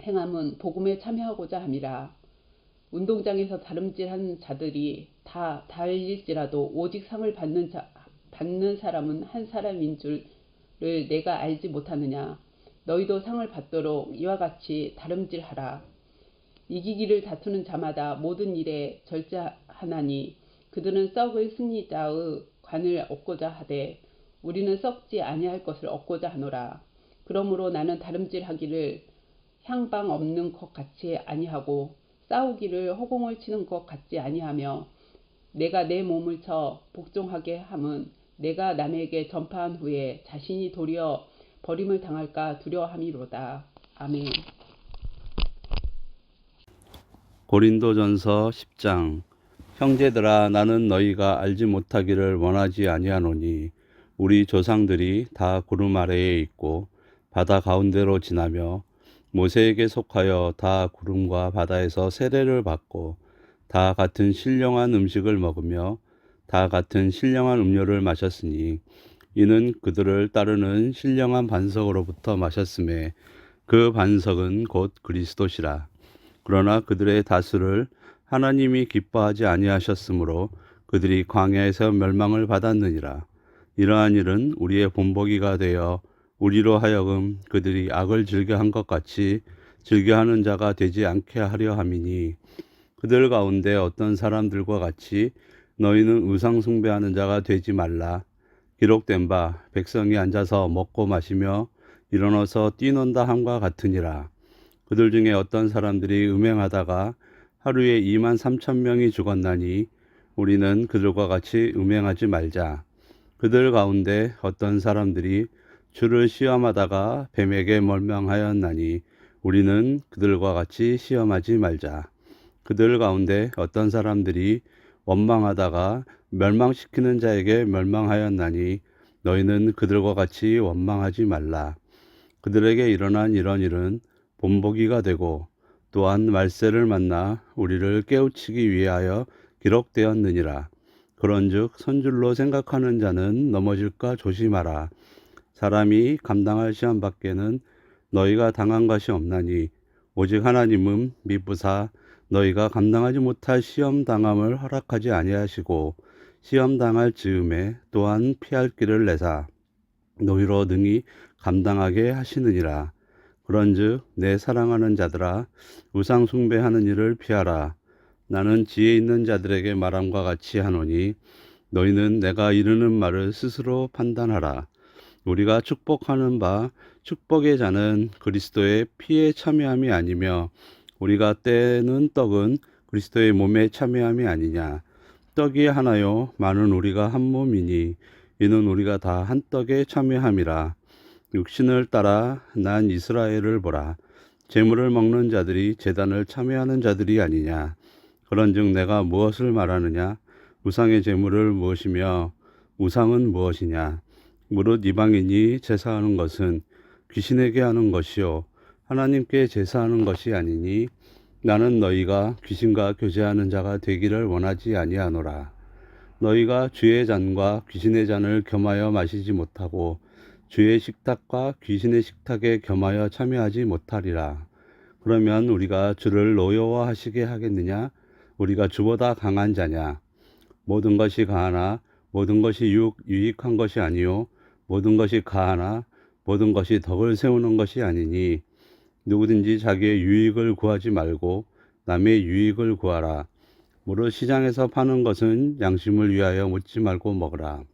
I: 행함은 복음에 참여하고자 함이라. 운동장에서 다름질한 자들이 다 달릴지라도 오직 상을 받는 사람은 한 사람인 줄을 내가 알지 못하느냐. 너희도 상을 받도록 이와 같이 다름질하라. 이기기를 다투는 자마다 모든 일에 절제하나니 그들은 썩을 승리자의 관을 얻고자 하되 우리는 썩지 아니할 것을 얻고자 하노라. 그러므로 나는 다름질하기를 향방 없는 것 같이 아니하고 싸우기를 허공을 치는 것 같지 아니하며 내가 내 몸을 쳐 복종하게 함은 내가 남에게 전파한 후에 자신이 도리어 버림을 당할까 두려워함이로다. 아멘.
J: 고린도전서 10장. 형제들아, 나는 너희가 알지 못하기를 원하지 아니하노니 우리 조상들이 다 구름 아래에 있고 바다 가운데로 지나며 모세에게 속하여 다 구름과 바다에서 세례를 받고 다 같은 신령한 음식을 먹으며 다 같은 신령한 음료를 마셨으니 이는 그들을 따르는 신령한 반석으로부터 마셨음에 그 반석은 곧 그리스도시라. 그러나 그들의 다수를 하나님이 기뻐하지 아니하셨으므로 그들이 광야에서 멸망을 받았느니라. 이러한 일은 우리의 본보기가 되어 우리로 하여금 그들이 악을 즐겨한 것 같이 즐겨하는 자가 되지 않게 하려 함이니 그들 가운데 어떤 사람들과 같이 너희는 우상 숭배하는 자가 되지 말라. 기록된 바 백성이 앉아서 먹고 마시며 일어나서 뛰논다 함과 같으니라. 그들 중에 어떤 사람들이 음행하다가 하루에 23,000명이 죽었나니 우리는 그들과 같이 음행하지 말자. 그들 가운데 어떤 사람들이 주를 시험하다가 뱀에게 멸망하였나니 우리는 그들과 같이 시험하지 말자. 그들 가운데 어떤 사람들이 원망하다가 멸망시키는 자에게 멸망하였나니 너희는 그들과 같이 원망하지 말라. 그들에게 일어난 이런 일은 본보기가 되고 또한 말세를 만나 우리를 깨우치기 위하여 기록되었느니라. 그런즉 선줄로 생각하는 자는 넘어질까 조심하라. 사람이 감당할 시험 밖에는 너희가 당한 것이 없나니 오직 하나님은 미쁘사 너희가 감당하지 못할 시험 당함을 허락하지 아니하시고 시험 당할 즈음에 또한 피할 길을 내사 너희로 능히 감당하게 하시느니라. 그런즉 내 사랑하는 자들아 우상 숭배하는 일을 피하라. 나는 지혜 있는 자들에게 말함과 같이 하노니 너희는 내가 이르는 말을 스스로 판단하라. 우리가 축복하는 바 축복의 자는 그리스도의 피에 참여함이 아니며 우리가 떼는 떡은 그리스도의 몸에 참여함이 아니냐. 떡이 하나요 많은 우리가 한 몸이니 이는 우리가 다 한 떡에 참여함이라. 육신을 따라 난 이스라엘을 보라. 제물을 먹는 자들이 제단을 참여하는 자들이 아니냐. 그런즉 내가 무엇을 말하느냐. 우상의 제물을 무엇이며 우상은 무엇이냐. 무릇 이방인이 제사하는 것은 귀신에게 하는 것이요 하나님께 제사하는 것이 아니니 나는 너희가 귀신과 교제하는 자가 되기를 원하지 아니하노라. 너희가 주의 잔과 귀신의 잔을 겸하여 마시지 못하고 주의 식탁과 귀신의 식탁에 겸하여 참여하지 못하리라. 그러면 우리가 주를 노여워하시게 하겠느냐? 우리가 주보다 강한 자냐? 모든 것이 가하나 모든 것이 유익한 것이 아니요 모든 것이 가하나 모든 것이 덕을 세우는 것이 아니니 누구든지 자기의 유익을 구하지 말고 남의 유익을 구하라. 무릇 시장에서 파는 것은 양심을 위하여 묻지 말고 먹으라.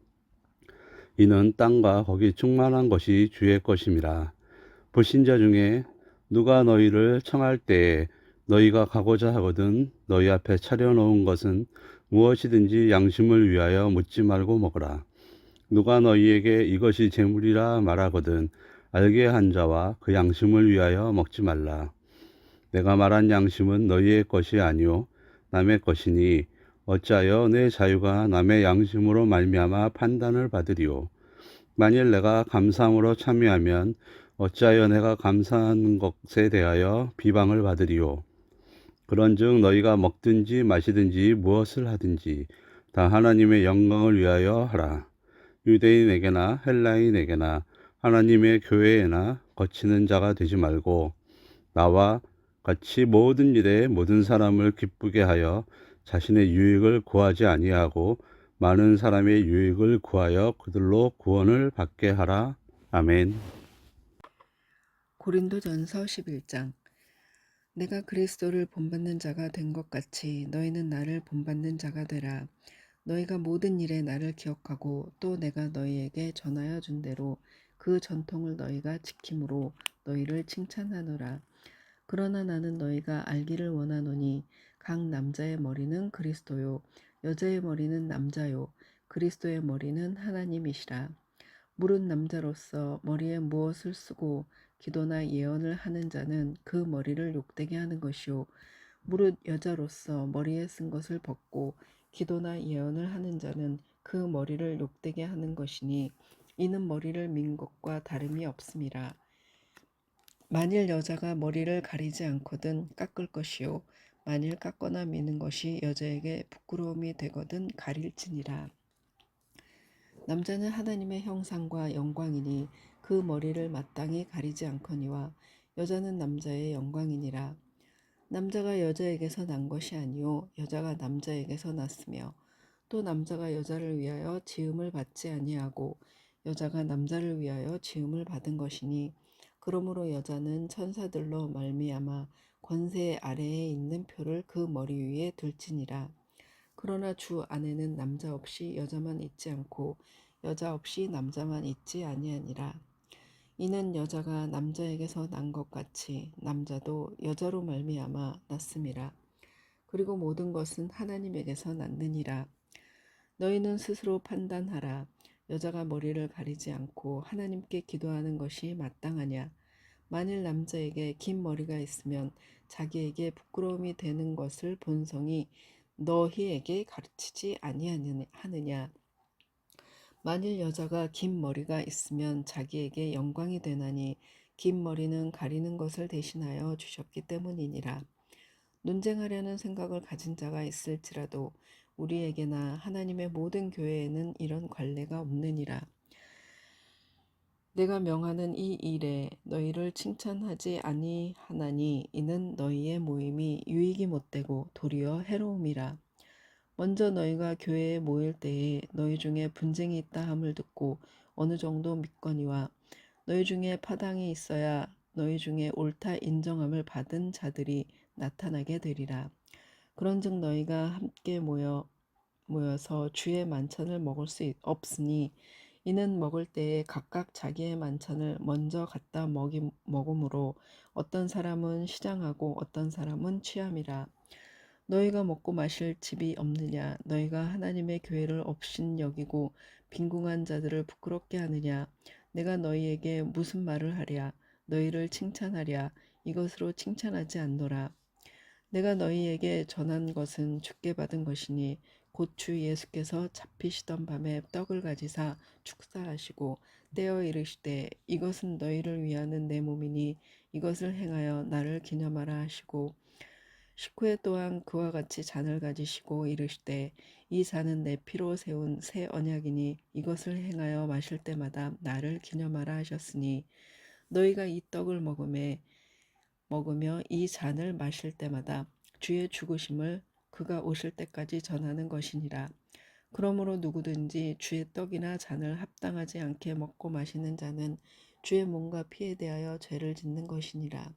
J: 이는 땅과 거기 충만한 것이 주의 것임이라. 불신자 중에 누가 너희를 청할 때에 너희가 가고자 하거든 너희 앞에 차려놓은 것은 무엇이든지 양심을 위하여 묻지 말고 먹으라. 누가 너희에게 이것이 재물이라 말하거든 알게 한 자와 그 양심을 위하여 먹지 말라. 내가 말한 양심은 너희의 것이 아니요 남의 것이니 어찌하여 내 자유가 남의 양심으로 말미암아 판단을 받으리요. 만일 내가 감사함으로 참여하면 어찌하여 내가 감사한 것에 대하여 비방을 받으리요. 그런즉 너희가 먹든지 마시든지 무엇을 하든지 다 하나님의 영광을 위하여 하라. 유대인에게나 헬라인에게나 하나님의 교회에나 거치는 자가 되지 말고 나와 같이 모든 일에 모든 사람을 기쁘게 하여 자신의 유익을 구하지 아니하고 많은 사람의 유익을 구하여 그들로 구원을 받게 하라. 아멘.
K: 고린도전서 11장. 내가 그리스도를 본받는 자가 된 것 같이 너희는 나를 본받는 자가 되라. 너희가 모든 일에 나를 기억하고 또 내가 너희에게 전하여 준 대로 그 전통을 너희가 지킴으로 너희를 칭찬하노라. 그러나 나는 너희가 알기를 원하노니 각 남자의 머리는 그리스도요 여자의 머리는 남자요 그리스도의 머리는 하나님이시라. 무릇 남자로서 머리에 무엇을 쓰고 기도나 예언을 하는 자는 그 머리를 욕되게 하는 것이요 무릇 여자로서 머리에 쓴 것을 벗고 기도나 예언을 하는 자는 그 머리를 욕되게 하는 것이니 이는 머리를 민 것과 다름이 없음이라. 만일 여자가 머리를 가리지 않거든 깎을 것이요 만일 깎거나 미는 것이 여자에게 부끄러움이 되거든 가릴지니라. 남자는 하나님의 형상과 영광이니 그 머리를 마땅히 가리지 않거니와 여자는 남자의 영광이니라. 남자가 여자에게서 난 것이 아니요 여자가 남자에게서 났으며 또 남자가 여자를 위하여 지음을 받지 아니하고 여자가 남자를 위하여 지음을 받은 것이니 그러므로 여자는 천사들로 말미암아 권세 아래에 있는 표를 그 머리 위에 둘지니라. 그러나 주 안에는 남자 없이 여자만 있지 않고 여자 없이 남자만 있지 아니하니라. 이는 여자가 남자에게서 난 것 같이 남자도 여자로 말미암아 났음이라. 그리고 모든 것은 하나님에게서 났느니라. 너희는 스스로 판단하라. 여자가 머리를 가리지 않고 하나님께 기도하는 것이 마땅하냐? 만일 남자에게 긴 머리가 있으면 자기에게 부끄러움이 되는 것을 본성이 너희에게 가르치지 아니하느냐? 만일 여자가 긴 머리가 있으면 자기에게 영광이 되나니 긴 머리는 가리는 것을 대신하여 주셨기 때문이니라. 논쟁하려는 생각을 가진 자가 있을지라도 우리에게나 하나님의 모든 교회에는 이런 관례가 없느니라. 내가 명하는 이 일에 너희를 칭찬하지 아니하나니 이는 너희의 모임이 유익이 못되고 도리어 해로움이라. 먼저 너희가 교회에 모일 때에 너희 중에 분쟁이 있다 함을 듣고 어느 정도 믿거니와 너희 중에 파당이 있어야 너희 중에 옳다 인정함을 받은 자들이 나타나게 되리라. 그런즉 너희가 함께 모여서 주의 만찬을 먹을 수 없으니 이는 먹을 때에 각각 자기의 만찬을 먼저 갖다 먹음으로 어떤 사람은 시장하고 어떤 사람은 취함이라. 너희가 먹고 마실 집이 없느냐? 너희가 하나님의 교회를 업신여기고 빈궁한 자들을 부끄럽게 하느냐? 내가 너희에게 무슨 말을 하랴? 너희를 칭찬하랴? 이것으로 칭찬하지 않노라. 내가 너희에게 전한 것은 주께 받은 것이니 곧 주 예수께서 잡히시던 밤에 떡을 가지사 축사하시고 떼어 이르시되 이것은 너희를 위하는 내 몸이니 이것을 행하여 나를 기념하라 하시고 식후에 또한 그와 같이 잔을 가지시고 이르시되 이 잔은 내 피로 세운 새 언약이니 이것을 행하여 마실 때마다 나를 기념하라 하셨으니 너희가 이 떡을 먹으며 이 잔을 마실 때마다 주의 죽으심을 그가 오실 때까지 전하는 것이니라. 그러므로 누구든지 주의 떡이나 잔을 합당하지 않게 먹고 마시는 자는 주의 몸과 피에 대하여 죄를 짓는 것이니라.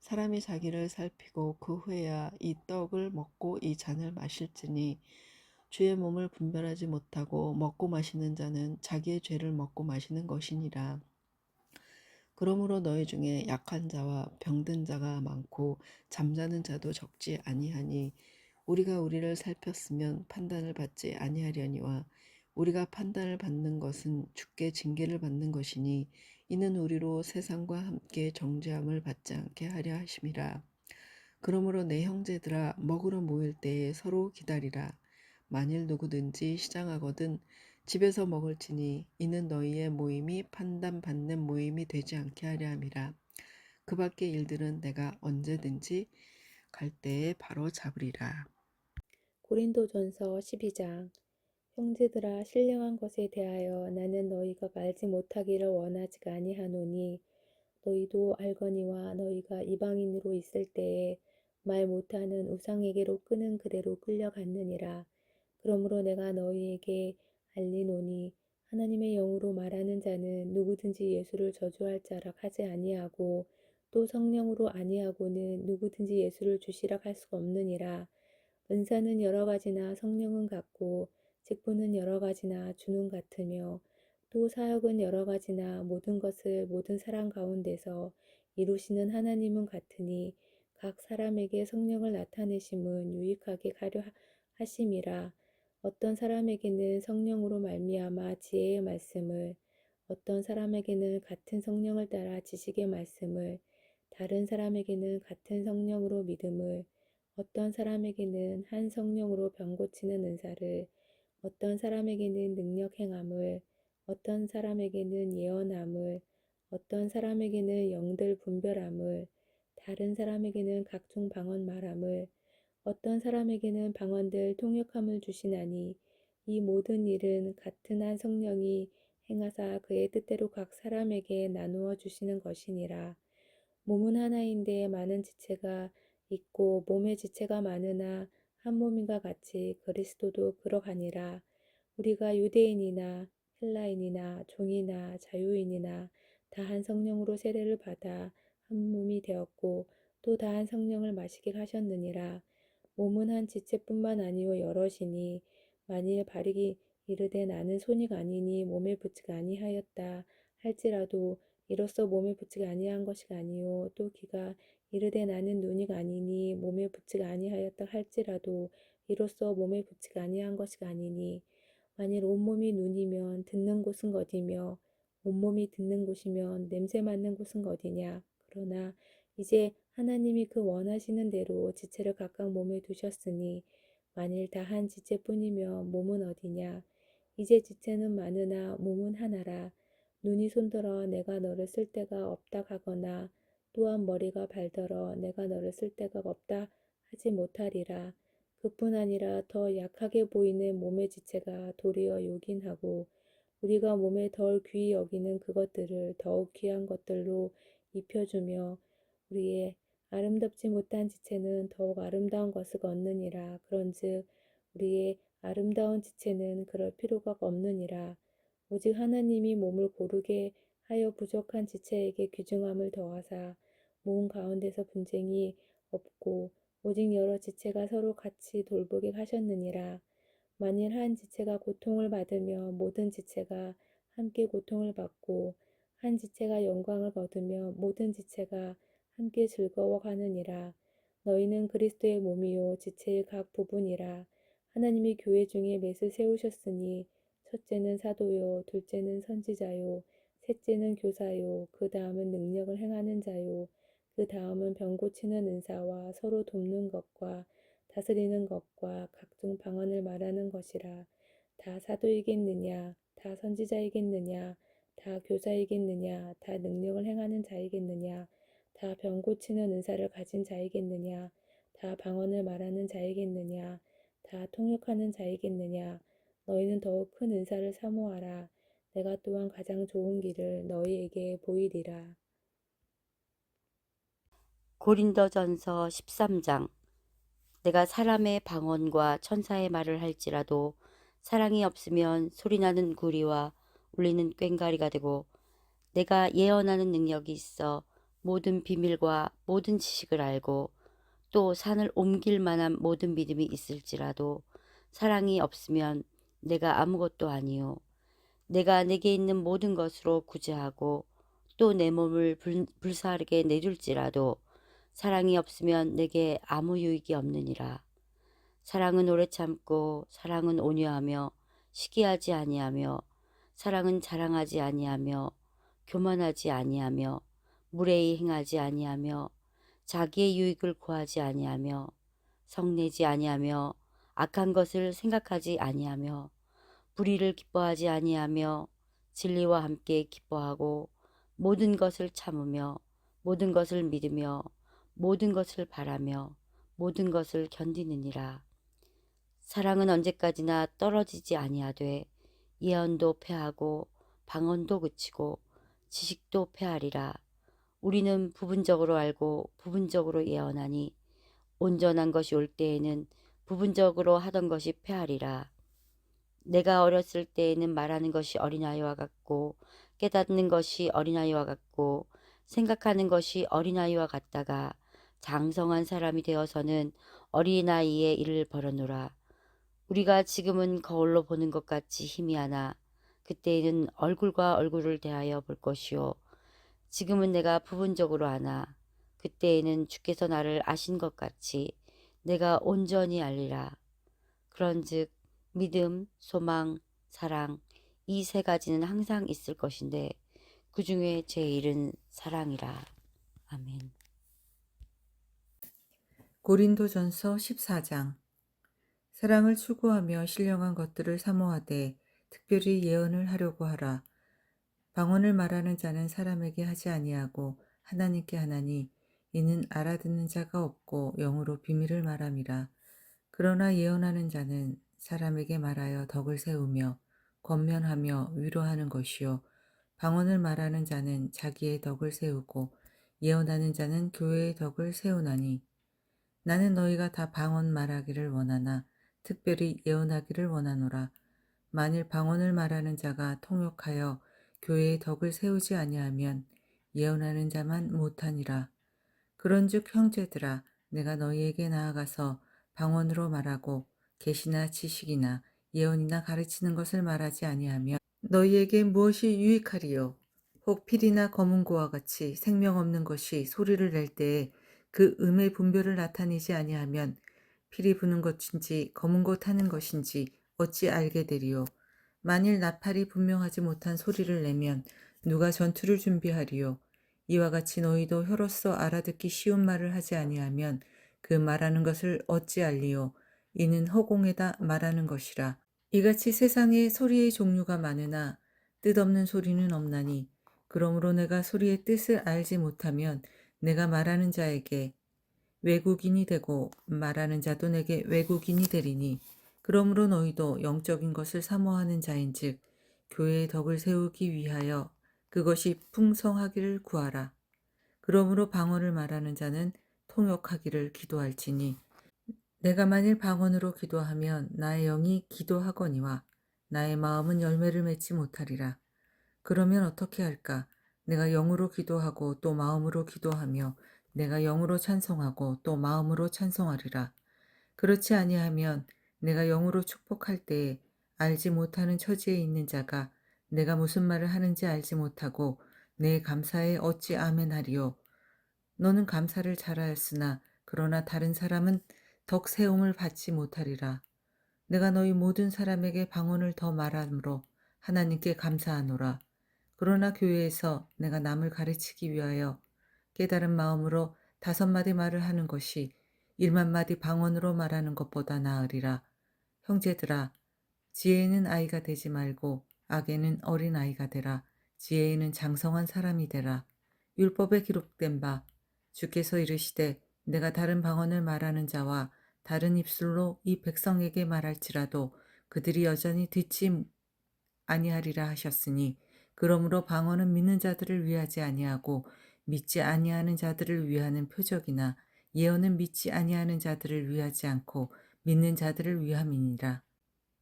K: 사람이 자기를 살피고 그 후에야 이 떡을 먹고 이 잔을 마실지니 주의 몸을 분별하지 못하고 먹고 마시는 자는 자기의 죄를 먹고 마시는 것이니라. 그러므로 너희 중에 약한 자와 병든 자가 많고 잠자는 자도 적지 아니하니 우리가 우리를 살폈으면 판단을 받지 아니하려니와 우리가 판단을 받는 것은 주께 징계를 받는 것이니 이는 우리로 세상과 함께 정죄함을 받지 않게 하려 하심이라. 그러므로 내 형제들아 먹으러 모일 때에 서로 기다리라. 만일 누구든지 시장하거든 집에서 먹을지니 이는 너희의 모임이 판단받는 모임이 되지 않게 하려 함이라. 그 밖의 일들은 내가 언제든지 갈 때에 바로 잡으리라.
L: 고린도전서 12장. 형제들아, 신령한 것에 대하여 나는 너희가 알지 못하기를 원하지가 아니하노니 너희도 알거니와 너희가 이방인으로 있을 때에 말 못하는 우상에게로 끄는 그대로 끌려갔느니라. 그러므로 내가 너희에게 알리노니 하나님의 영으로 말하는 자는 누구든지 예수를 저주할 자라 하지 아니하고 또 성령으로 아니하고는 누구든지 예수를 주시라 할 수가 없느니라. 은사는 여러 가지나 성령은 같고 직분은 여러 가지나 주는 같으며 또 사역은 여러 가지나 모든 것을 모든 사람 가운데서 이루시는 하나님은 같으니 각 사람에게 성령을 나타내심은 유익하게 가려 하심이라. 어떤 사람에게는 성령으로 말미암아 지혜의 말씀을, 어떤 사람에게는 같은 성령을 따라 지식의 말씀을, 다른 사람에게는 같은 성령으로 믿음을, 어떤 사람에게는 한 성령으로 병 고치는 은사를, 어떤 사람에게는 능력 행함을, 어떤 사람에게는 예언함을, 어떤 사람에게는 영들 분별함을, 다른 사람에게는 각종 방언 말함을, 어떤 사람에게는 방언들 통역함을 주시나니 이 모든 일은 같은 한 성령이 행하사 그의 뜻대로 각 사람에게 나누어 주시는 것이니라. 몸은 하나인데 많은 지체가 있고 몸의 지체가 많으나 한 몸인과 같이 그리스도도 그러하니라. 우리가 유대인이나 헬라인이나 종이나 자유인이나 다 한 성령으로 세례를 받아 한 몸이 되었고 또 다 한 성령을 마시게 하셨느니라. 몸은 한 지체뿐만 아니요 여럿이니 만일 발이 이르되 나는 손이 아니니 몸에 붙지가 아니하였다 할지라도 이로써 몸에 붙지가 아니한 것이 아니요 또 귀가 이르되 나는 눈이 아니니 몸에 붙지가 아니하였다 할지라도 이로써 몸에 붙지가 아니한 것이 아니니 만일 온몸이 눈이면 듣는 곳은 어디며 온몸이 듣는 곳이면 냄새 맡는 곳은 어디냐 그러나 이제 하나님이 그 원하시는 대로 지체를 각각 몸에 두셨으니 만일 다 한 지체뿐이면 몸은 어디냐 이제 지체는 많으나 몸은 하나라 눈이 손들어 내가 너를 쓸 데가 없다 하거나 또한 머리가 발더러 내가 너를 쓸 데가 없다 하지 못하리라. 그뿐 아니라 더 약하게 보이는 몸의 지체가 도리어 요긴하고 우리가 몸에 덜 귀히 여기는 그것들을 더욱 귀한 것들로 입혀주며 우리의 아름답지 못한 지체는 더욱 아름다운 것을 얻느니라. 그런즉 우리의 아름다운 지체는 그럴 필요가 없느니라. 오직 하나님이 몸을 고르게 하여 부족한 지체에게 귀중함을 더하사 몸 가운데서 분쟁이 없고 오직 여러 지체가 서로 같이 돌보게 하셨느니라. 만일 한 지체가 고통을 받으며 모든 지체가 함께 고통을 받고 한 지체가 영광을 얻으며 모든 지체가 함께 즐거워하느니라. 너희는 그리스도의 몸이요 지체의 각 부분이라. 하나님이 교회 중에 맷을 세우셨으니 첫째는 사도요 둘째는 선지자요 셋째는 교사요 그 다음은 능력을 행하는 자요 그 다음은 병 고치는 은사와 서로 돕는 것과 다스리는 것과 각종 방언을 말하는 것이라. 다 사도이겠느냐 다 선지자이겠느냐 다 교사이겠느냐 다 능력을 행하는 자이겠느냐 다 병 고치는 은사를 가진 자이겠느냐 다 방언을 말하는 자이겠느냐 다 통역하는 자이겠느냐 너희는 더욱 큰 은사를 사모하라. 내가 또한 가장 좋은 길을 너희에게 보이리라.
M: 고린도전서 13장. 내가 사람의 방언과 천사의 말을 할지라도 사랑이 없으면 소리나는 구리와 울리는 꽹과리가 되고 내가 예언하는 능력이 있어 모든 비밀과 모든 지식을 알고 또 산을 옮길 만한 모든 믿음이 있을지라도 사랑이 없으면 내가 아무것도 아니요 내가 내게 있는 모든 것으로 구제하고 또 내 몸을 불사르게 내줄지라도 사랑이 없으면 내게 아무 유익이 없느니라. 사랑은 오래 참고 사랑은 온유하며 시기하지 아니하며 사랑은 자랑하지 아니하며 교만하지 아니하며 무례히 행하지 아니하며 자기의 유익을 구하지 아니하며 성내지 아니하며 악한 것을 생각하지 아니하며 불의를 기뻐하지 아니하며 진리와 함께 기뻐하고 모든 것을 참으며 모든 것을 믿으며 모든 것을 바라며 모든 것을 견디느니라. 사랑은 언제까지나 떨어지지 아니하되 예언도 패하고 방언도 그치고 지식도 패하리라. 우리는 부분적으로 알고 부분적으로 예언하니 온전한 것이 올 때에는 부분적으로 하던 것이 패하리라. 내가 어렸을 때에는 말하는 것이 어린아이와 같고 깨닫는 것이 어린아이와 같고 생각하는 것이 어린아이와 같다가 장성한 사람이 되어서는 어린아이의 일을 벌여노라. 우리가 지금은 거울로 보는 것 같이 희미하나 그때에는 얼굴과 얼굴을 대하여 볼 것이요 지금은 내가 부분적으로 아나 그때에는 주께서 나를 아신 것 같이 내가 온전히 알리라. 그런즉 믿음, 소망, 사랑 이 세 가지는 항상 있을 것인데 그 중에 제일은 사랑이라. 아멘.
N: 고린도전서 14장. 사랑을 추구하며 신령한 것들을 사모하되 특별히 예언을 하려고 하라. 방언을 말하는 자는 사람에게 하지 아니하고 하나님께 하나니 이는 알아듣는 자가 없고 영으로 비밀을 말함이라. 그러나 예언하는 자는 사람에게 말하여 덕을 세우며 권면하며 위로하는 것이요 방언을 말하는 자는 자기의 덕을 세우고 예언하는 자는 교회의 덕을 세우나니 나는 너희가 다 방언 말하기를 원하나 특별히 예언하기를 원하노라. 만일 방언을 말하는 자가 통역하여 교회의 덕을 세우지 아니하면 예언하는 자만 못하니라. 그런즉 형제들아 내가 너희에게 나아가서 방언으로 말하고 계시나 지식이나 예언이나 가르치는 것을 말하지 아니하며 너희에게 무엇이 유익하리요? 혹 필이나 검은고와 같이 생명 없는 것이 소리를 낼 때에 그 음의 분별을 나타내지 아니하면 필이 부는 것인지 검은고 타는 것인지 어찌 알게 되리요? 만일 나팔이 분명하지 못한 소리를 내면 누가 전투를 준비하리요? 이와 같이 너희도 혀로서 알아듣기 쉬운 말을 하지 아니하면 그 말하는 것을 어찌 알리요? 이는 허공에다 말하는 것이라. 이같이 세상에 소리의 종류가 많으나 뜻없는 소리는 없나니 그러므로 내가 소리의 뜻을 알지 못하면 내가 말하는 자에게 외국인이 되고 말하는 자도 내게 외국인이 되리니 그러므로 너희도 영적인 것을 사모하는 자인즉 교회의 덕을 세우기 위하여 그것이 풍성하기를 구하라. 그러므로 방언을 말하는 자는 통역하기를 기도할지니 내가 만일 방언으로 기도하면 나의 영이 기도하거니와 나의 마음은 열매를 맺지 못하리라. 그러면 어떻게 할까? 내가 영으로 기도하고 또 마음으로 기도하며 내가 영으로 찬송하고 또 마음으로 찬송하리라. 그렇지 아니하면 내가 영으로 축복할 때에 알지 못하는 처지에 있는 자가 내가 무슨 말을 하는지 알지 못하고 내 감사에 어찌 아멘하리요? 너는 감사를 잘하였으나 그러나 다른 사람은 덕 세움을 받지 못하리라. 내가 너희 모든 사람에게 방언을 더 말함으로 하나님께 감사하노라. 그러나 교회에서 내가 남을 가르치기 위하여 깨달은 마음으로 5마디 말을 하는 것이 1만마디 방언으로 말하는 것보다 나으리라. 형제들아, 지혜에는 아이가 되지 말고 악에는 어린 아이가 되라. 지혜에는 장성한 사람이 되라. 율법에 기록된 바 주께서 이르시되 내가 다른 방언을 말하는 자와 다른 입술로 이 백성에게 말할지라도 그들이 여전히 듣지 아니하리라 하셨으니 그러므로 방언은 믿는 자들을 위하지 아니하고 믿지 아니하는 자들을 위하는 표적이나 예언은 믿지 아니하는 자들을 위하지 않고 믿는 자들을 위함이니라.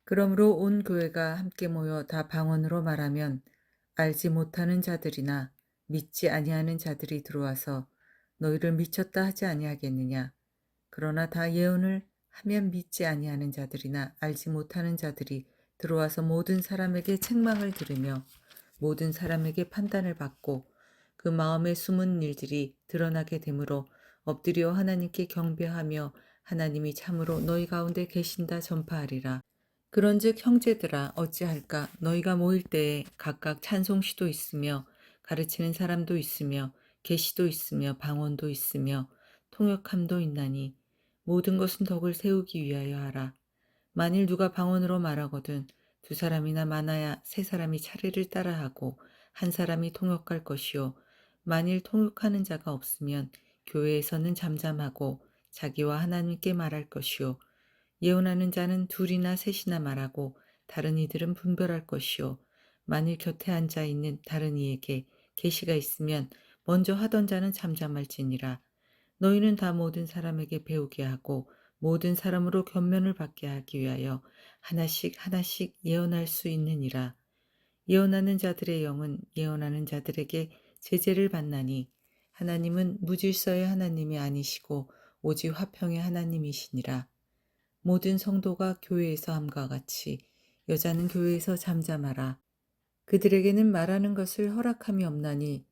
N: 그러므로 온 교회가 함께 모여 다 방언으로 말하면 알지 못하는 자들이나 믿지 아니하는 자들이 들어와서 너희를 미쳤다 하지 아니하겠느냐. 그러나 다 예언을 하면 믿지 아니하는 자들이나 알지 못하는 자들이 들어와서 모든 사람에게 책망을 들으며 모든 사람에게 판단을 받고 그 마음의 숨은 일들이 드러나게 되므로 엎드려 하나님께 경배하며 하나님이 참으로 너희 가운데 계신다 전파하리라. 그런즉 형제들아 어찌할까? 너희가 모일 때에 각각 찬송시도 있으며 가르치는 사람도 있으며 계시도 있으며 방언도 있으며 통역함도 있나니 모든 것은 덕을 세우기 위하여 하라. 만일 누가 방언으로 말하거든 2사람이나 많아야 3사람이 차례를 따라하고 1사람이 통역할 것이요 만일 통역하는 자가 없으면 교회에서는 잠잠하고 자기와 하나님께 말할 것이요 예언하는 자는 2이나 3이나 말하고 다른 이들은 분별할 것이요 만일 곁에 앉아 있는 다른 이에게 계시가 있으면 먼저 하던 자는 잠잠할지니라. 너희는 다 모든 사람에게 배우게 하고 모든 사람으로 견면을 받게 하기 위하여 하나씩 하나씩 예언할 수 있느니라. 예언하는 자들의 영은 예언하는 자들에게 제재를 받나니 하나님은 무질서의 하나님이 아니시고 오직 화평의 하나님이시니라. 모든 성도가 교회에서 함과 같이 여자는 교회에서 잠잠하라. 그들에게는 말하는 것을 허락함이 없나니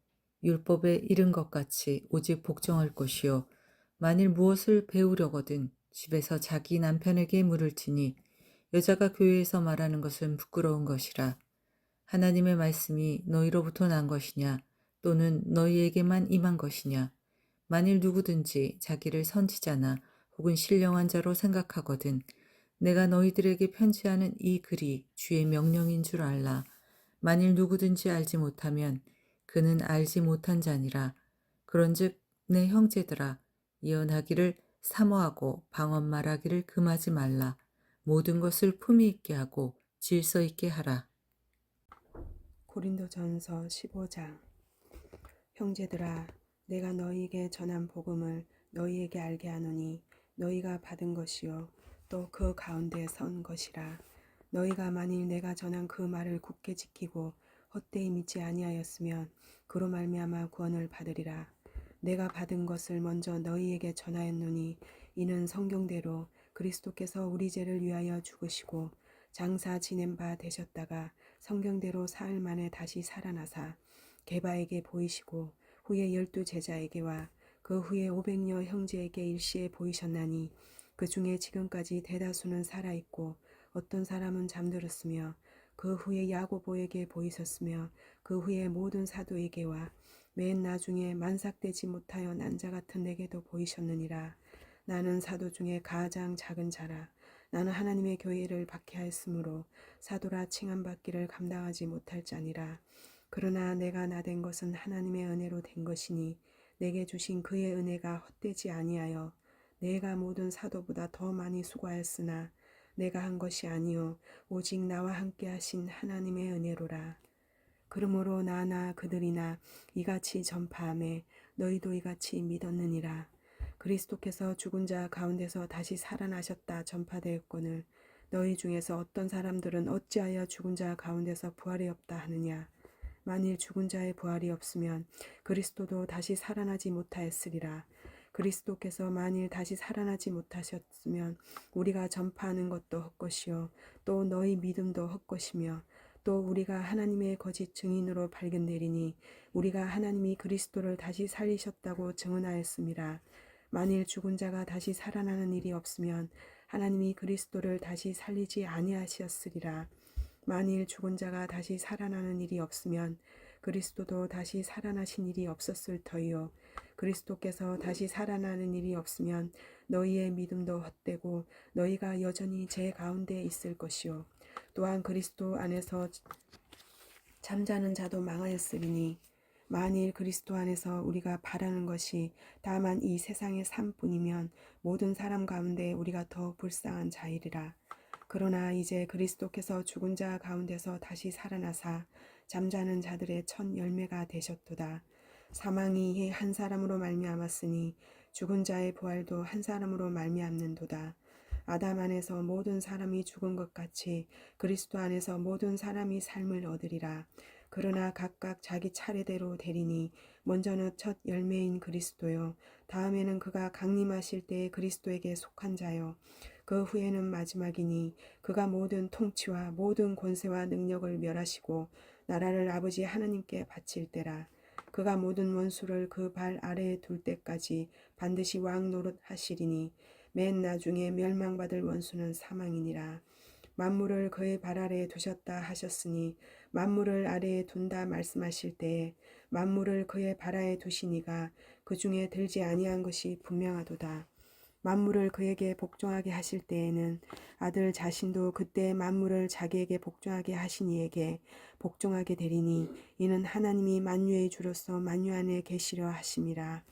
N: 율법에 이른 것 같이 오직 복종할 것이요 만일 무엇을 배우려거든 집에서 자기 남편에게 물을지니 여자가 교회에서 말하는 것은 부끄러운 것이라. 하나님의 말씀이 너희로부터 난 것이냐 또는 너희에게만 임한 것이냐. 만일 누구든지 자기를 선지자나 혹은 신령한 자로 생각하거든 내가 너희들에게 편지하는 이 글이 주의 명령인 줄 알라. 만일 누구든지 알지 못하면 그는 알지 못한 자니라. 그런즉 내 형제들아 예언하기를 사모하고 방언 말하기를 금하지 말라. 모든 것을 품위 있게 하고 질서 있게 하라.
O: 고린도전서 15장. 형제들아 내가 너희에게 전한 복음을 너희에게 알게 하노니 너희가 받은 것이요 또 그 가운데 선 것이라. 너희가 만일 내가 전한 그 말을 굳게 지키고 헛되이 믿지 아니하였으면 그로 말미암아 구원을 받으리라. 내가 받은 것을 먼저 너희에게 전하였노니 이는 성경대로 그리스도께서 우리 죄를 위하여 죽으시고 장사 지낸 바 되셨다가 성경대로 사흘 만에 다시 살아나사 게바에게 보이시고 후에 12 제자에게와 그 후에 500여 형제에게 일시에 보이셨나니 그 중에 지금까지 대다수는 살아있고 어떤 사람은 잠들었으며 그 후에 야고보에게 보이셨으며 그 후에 모든 사도에게와 맨 나중에 만삭되지 못하여 난 자 같은 내게도 보이셨느니라. 나는 사도 중에 가장 작은 자라. 나는 하나님의 교회를 박해하였으므로 사도라 칭함받기를 감당하지 못할 자니라. 그러나 내가 나된 것은 하나님의 은혜로 된 것이니 내게 주신 그의 은혜가 헛되지 아니하여 내가 모든 사도보다 더 많이 수고하였으나 내가 한 것이 아니요 오직 나와 함께 하신 하나님의 은혜로라. 그러므로 나나 그들이나 이같이 전파하매 너희도 이같이 믿었느니라. 그리스도께서 죽은 자 가운데서 다시 살아나셨다 전파되었거늘 너희 중에서 어떤 사람들은 어찌하여 죽은 자 가운데서 부활이 없다 하느냐. 만일 죽은 자의 부활이 없으면 그리스도도 다시 살아나지 못하였으리라. 그리스도께서 만일 다시 살아나지 못하셨으면 우리가 전파하는 것도 헛것이요 또 너희 믿음도 헛것이며 또 우리가 하나님의 거짓 증인으로 발견되리니 우리가 하나님이 그리스도를 다시 살리셨다고 증언하였음이라. 만일 죽은 자가 다시 살아나는 일이 없으면 하나님이 그리스도를 다시 살리지 아니하셨으리라. 만일 죽은 자가 다시 살아나는 일이 없으면 그리스도도 다시 살아나신 일이 없었을 터이요 그리스도께서 다시 살아나는 일이 없으면 너희의 믿음도 헛되고 너희가 여전히 제 가운데 있을 것이요 또한 그리스도 안에서 잠자는 자도 망하였으리니 만일 그리스도 안에서 우리가 바라는 것이 다만 이 세상의 삶뿐이면 모든 사람 가운데 우리가 더 불쌍한 자이리라. 그러나 이제 그리스도께서 죽은 자 가운데서 다시 살아나사 잠자는 자들의 첫 열매가 되셨도다. 사망이 한 사람으로 말미암았으니 죽은 자의 부활도 한 사람으로 말미암는도다. 아담 안에서 모든 사람이 죽은 것 같이 그리스도 안에서 모든 사람이 삶을 얻으리라. 그러나 각각 자기 차례대로 되리니 먼저는 첫 열매인 그리스도요 다음에는 그가 강림하실 때에 그리스도에게 속한 자요 그 후에는 마지막이니 그가 모든 통치와 모든 권세와 능력을 멸하시고 나라를 아버지 하나님께 바칠 때라. 그가 모든 원수를 그 발 아래에 둘 때까지 반드시 왕 노릇하시리니 맨 나중에 멸망받을 원수는 사망이니라. 만물을 그의 발 아래에 두셨다 하셨으니 만물을 아래에 둔다 말씀하실 때에 만물을 그의 발 아래에 두시니가 그 중에 들지 아니한 것이 분명하도다. 만물을 그에게 복종하게 하실 때에는 아들 자신도 그때 만물을 자기에게 복종하게 하신 이에게 복종하게 되리니 이는 하나님이 만유의 주로서 만유 안에 계시려 하심이라.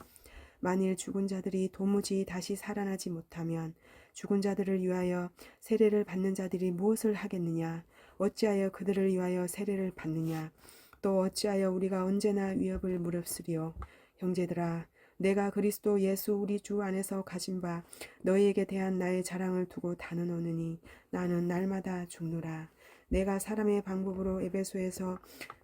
O: 만일 죽은 자들이 도무지 다시 살아나지 못하면 죽은 자들을 위하여 세례를 받는 자들이 무엇을 하겠느냐? 어찌하여 그들을 위하여 세례를 받느냐? 또 어찌하여 우리가 언제나 위협을 무릅쓰리요? 형제들아, 내가 그리스도 예수 우리 주 안에서 가진 바 너희에게 대한 나의 자랑을 두고 단언하느니 나는 날마다 죽노라. 내가 사람의 방법으로 에베소에서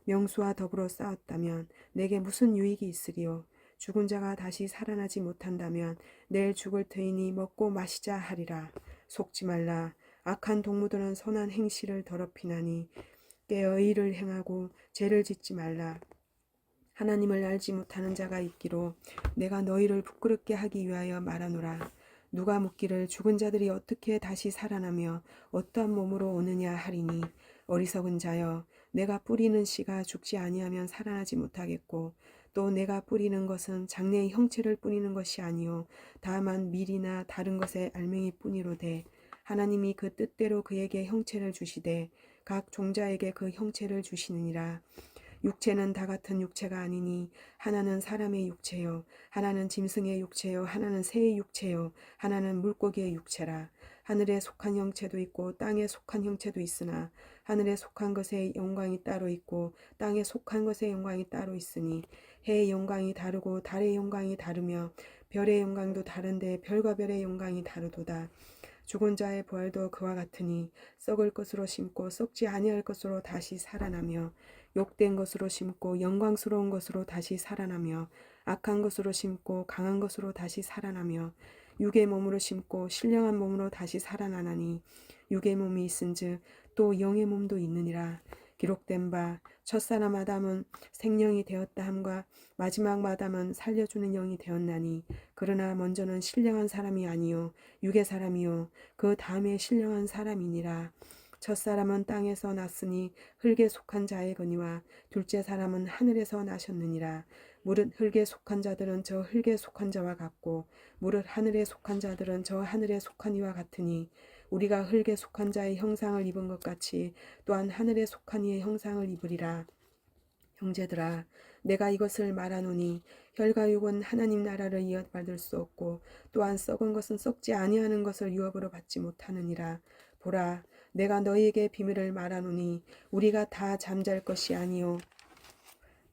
O: 명수와 더불어 싸웠다면 내게 무슨 유익이 있으리요? 죽은 자가 다시 살아나지 못한다면 내일 죽을 터이니 먹고 마시자 하리라. 속지 말라. 악한 동무들은 선한 행실을 더럽히나니 깨어 의를 행하고 죄를 짓지 말라. 하나님을 알지 못하는 자가 있기로 내가 너희를 부끄럽게 하기 위하여 말하노라. 누가 묻기를 죽은 자들이 어떻게 다시 살아나며 어떠한 몸으로 오느냐 하리니 어리석은 자여 내가 뿌리는 씨가 죽지 아니하면 살아나지 못하겠고 또 내가 뿌리는 것은 장래의 형체를 뿌리는 것이 아니요 다만 밀이나 다른 것의 알맹이 뿐이로되 하나님이 그 뜻대로 그에게 형체를 주시되 각 종자에게 그 형체를 주시느니라. 육체는 다 같은 육체가 아니니 하나는 사람의 육체요 하나는 짐승의 육체요 하나는 새의 육체요 하나는 물고기의 육체라. 하늘에 속한 형체도 있고 땅에 속한 형체도 있으나 하늘에 속한 것의 영광이 따로 있고 땅에 속한 것의 영광이 따로 있으니 해의 영광이 다르고 달의 영광이 다르며 별의 영광도 다른데 별과 별의 영광이 다르도다. 죽은 자의 부활도 그와 같으니 썩을 것으로 심고 썩지 아니할 것으로 다시 살아나며 욕된 것으로 심고 영광스러운 것으로 다시 살아나며 악한 것으로 심고 강한 것으로 다시 살아나며 육의 몸으로 심고 신령한 몸으로 다시 살아나나니 육의 몸이 있은즉 또 영의 몸도 있느니라. 기록된 바 첫사람 아담은 생령이 되었다 함과 마지막 아담은 살려주는 영이 되었나니 그러나 먼저는 신령한 사람이 아니요 육의 사람이요 그 다음에 신령한 사람이니라. 첫사람은 땅에서 났으니 흙에 속한 자이거니와 둘째 사람은 하늘에서 나셨느니라. 무릇 흙에 속한 자들은 저 흙에 속한 자와 같고 무릇 하늘에 속한 자들은 저 하늘에 속한 이와 같으니 우리가 흙에 속한 자의 형상을 입은 것 같이 또한 하늘에 속한 이의 형상을 입으리라. 형제들아 내가 이것을 말하노니 혈과 육은 하나님 나라를 이어받을 수 없고 또한 썩은 것은 썩지 아니하는 것을 유업으로 받지 못하느니라. 보라 내가 너희에게 비밀을 말하노니 우리가 다 잠잘 것이 아니요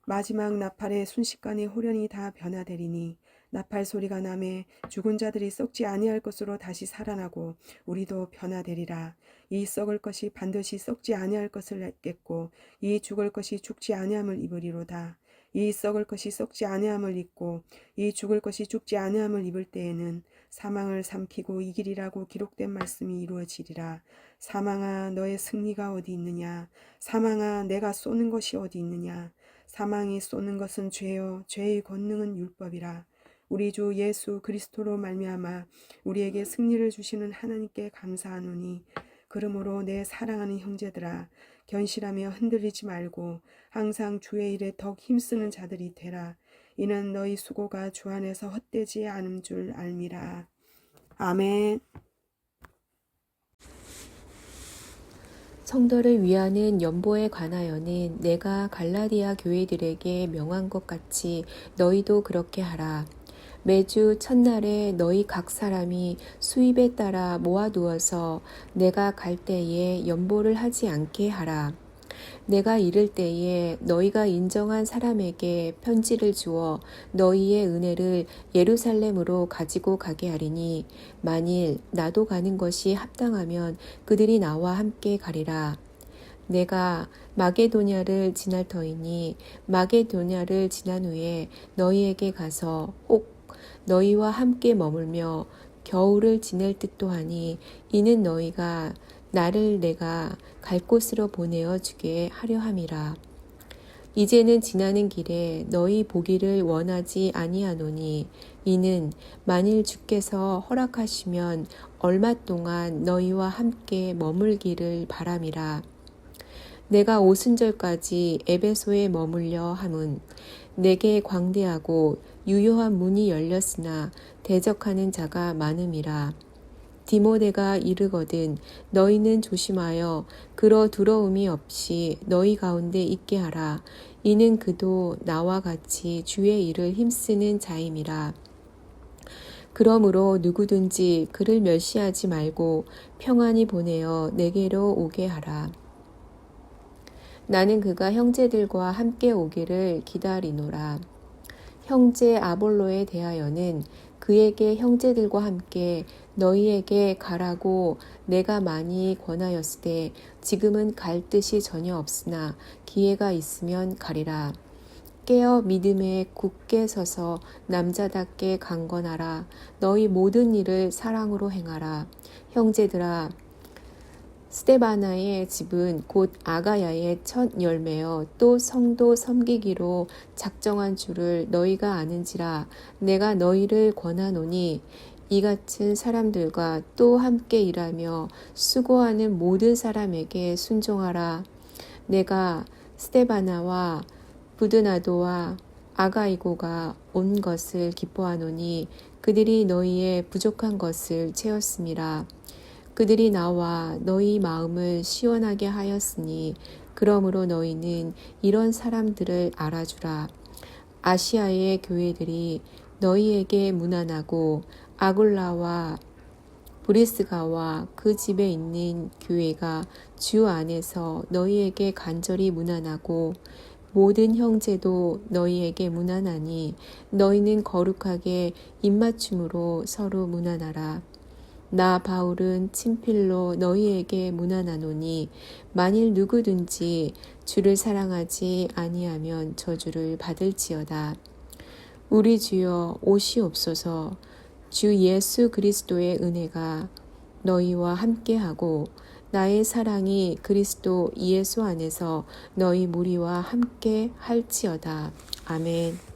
O: 마지막 나팔의 순식간에 홀연히 다 변화되리니 나팔 소리가 나매 죽은 자들이 썩지 아니할 것으로 다시 살아나고 우리도 변화되리라. 이 썩을 것이 반드시 썩지 아니할 것을 입겠고 이 죽을 것이 죽지 아니함을 입으리로다. 이 썩을 것이 썩지 아니함을 입고 이 죽을 것이 죽지 아니함을 입을 때에는 사망을 삼키고 이기리라고 기록된 말씀이 이루어지리라. 사망아 너의 승리가 어디 있느냐? 사망아 내가 쏘는 것이 어디 있느냐? 사망이 쏘는 것은 죄요 죄의 권능은 율법이라. 우리 주 예수 그리스도로 말미암아 우리에게 승리를 주시는 하나님께 감사하노니 그러므로 내 사랑하는 형제들아 견실하며 흔들리지 말고 항상 주의 일에 더욱 힘쓰는 자들이 되라. 이는 너희 수고가 주 안에서 헛되지 않은 줄 알미라. 아멘.
P: 성도를 위하는 연보에 관하여는 내가 갈라디아 교회들에게 명한 것 같이 너희도 그렇게 하라. 매주 첫날에 너희 각 사람이 수입에 따라 모아두어서 내가 갈 때에 연보를 하지 않게 하라. 내가 이를 때에 너희가 인정한 사람에게 편지를 주어 너희의 은혜를 예루살렘으로 가지고 가게 하리니 만일 나도 가는 것이 합당하면 그들이 나와 함께 가리라. 내가 마게도냐를 지날 터이니 마게도냐를 지난 후에 너희에게 가서 혹 너희와 함께 머물며 겨울을 지낼 듯도 하니 이는 너희가 나를 내가 갈 곳으로 보내어 주게 하려 함이라. 이제는 지나는 길에 너희 보기를 원하지 아니하노니 이는 만일 주께서 허락하시면 얼마 동안 너희와 함께 머물기를 바람이라. 내가 오순절까지 에베소에 머물려 함은 내게 광대하고 유효한 문이 열렸으나 대적하는 자가 많음이라. 디모데가 이르거든 너희는 조심하여 그러 두려움이 없이 너희 가운데 있게 하라. 이는 그도 나와 같이 주의 일을 힘쓰는 자임이라. 그러므로 누구든지 그를 멸시하지 말고 평안히 보내어 내게로 오게 하라. 나는 그가 형제들과 함께 오기를 기다리노라. 형제 아볼로에 대하여는 그에게 형제들과 함께 너희에게 가라고 내가 많이 권하였으되 지금은 갈 뜻이 전혀 없으나 기회가 있으면 가리라. 깨어 믿음에 굳게 서서 남자답게 강건하라. 너희 모든 일을 사랑으로 행하라. 형제들아 스데바나의 집은 곧 아가야의 첫 열매여 또 성도 섬기기로 작정한 줄을 너희가 아는지라. 내가 너희를 권하노니 이 같은 사람들과 또 함께 일하며 수고하는 모든 사람에게 순종하라. 내가 스데바나와 부드나도와 아가이고가 온 것을 기뻐하노니 그들이 너희의 부족한 것을 채웠음이라. 그들이 나와 너희 마음을 시원하게 하였으니 그러므로 너희는 이런 사람들을 알아주라. 아시아의 교회들이 너희에게 문안하고 아굴라와 브리스가와 그 집에 있는 교회가 주 안에서 너희에게 간절히 문안하고 모든 형제도 너희에게 문안하니 너희는 거룩하게 입맞춤으로 서로 문안하라. 나 바울은 친필로 너희에게 문안하노니 만일 누구든지 주를 사랑하지 아니하면 저주를 받을지어다. 우리 주여 오시옵소서. 주 예수 그리스도의 은혜가 너희와 함께하고 나의 사랑이 그리스도 예수 안에서 너희 무리와 함께 할지어다. 아멘.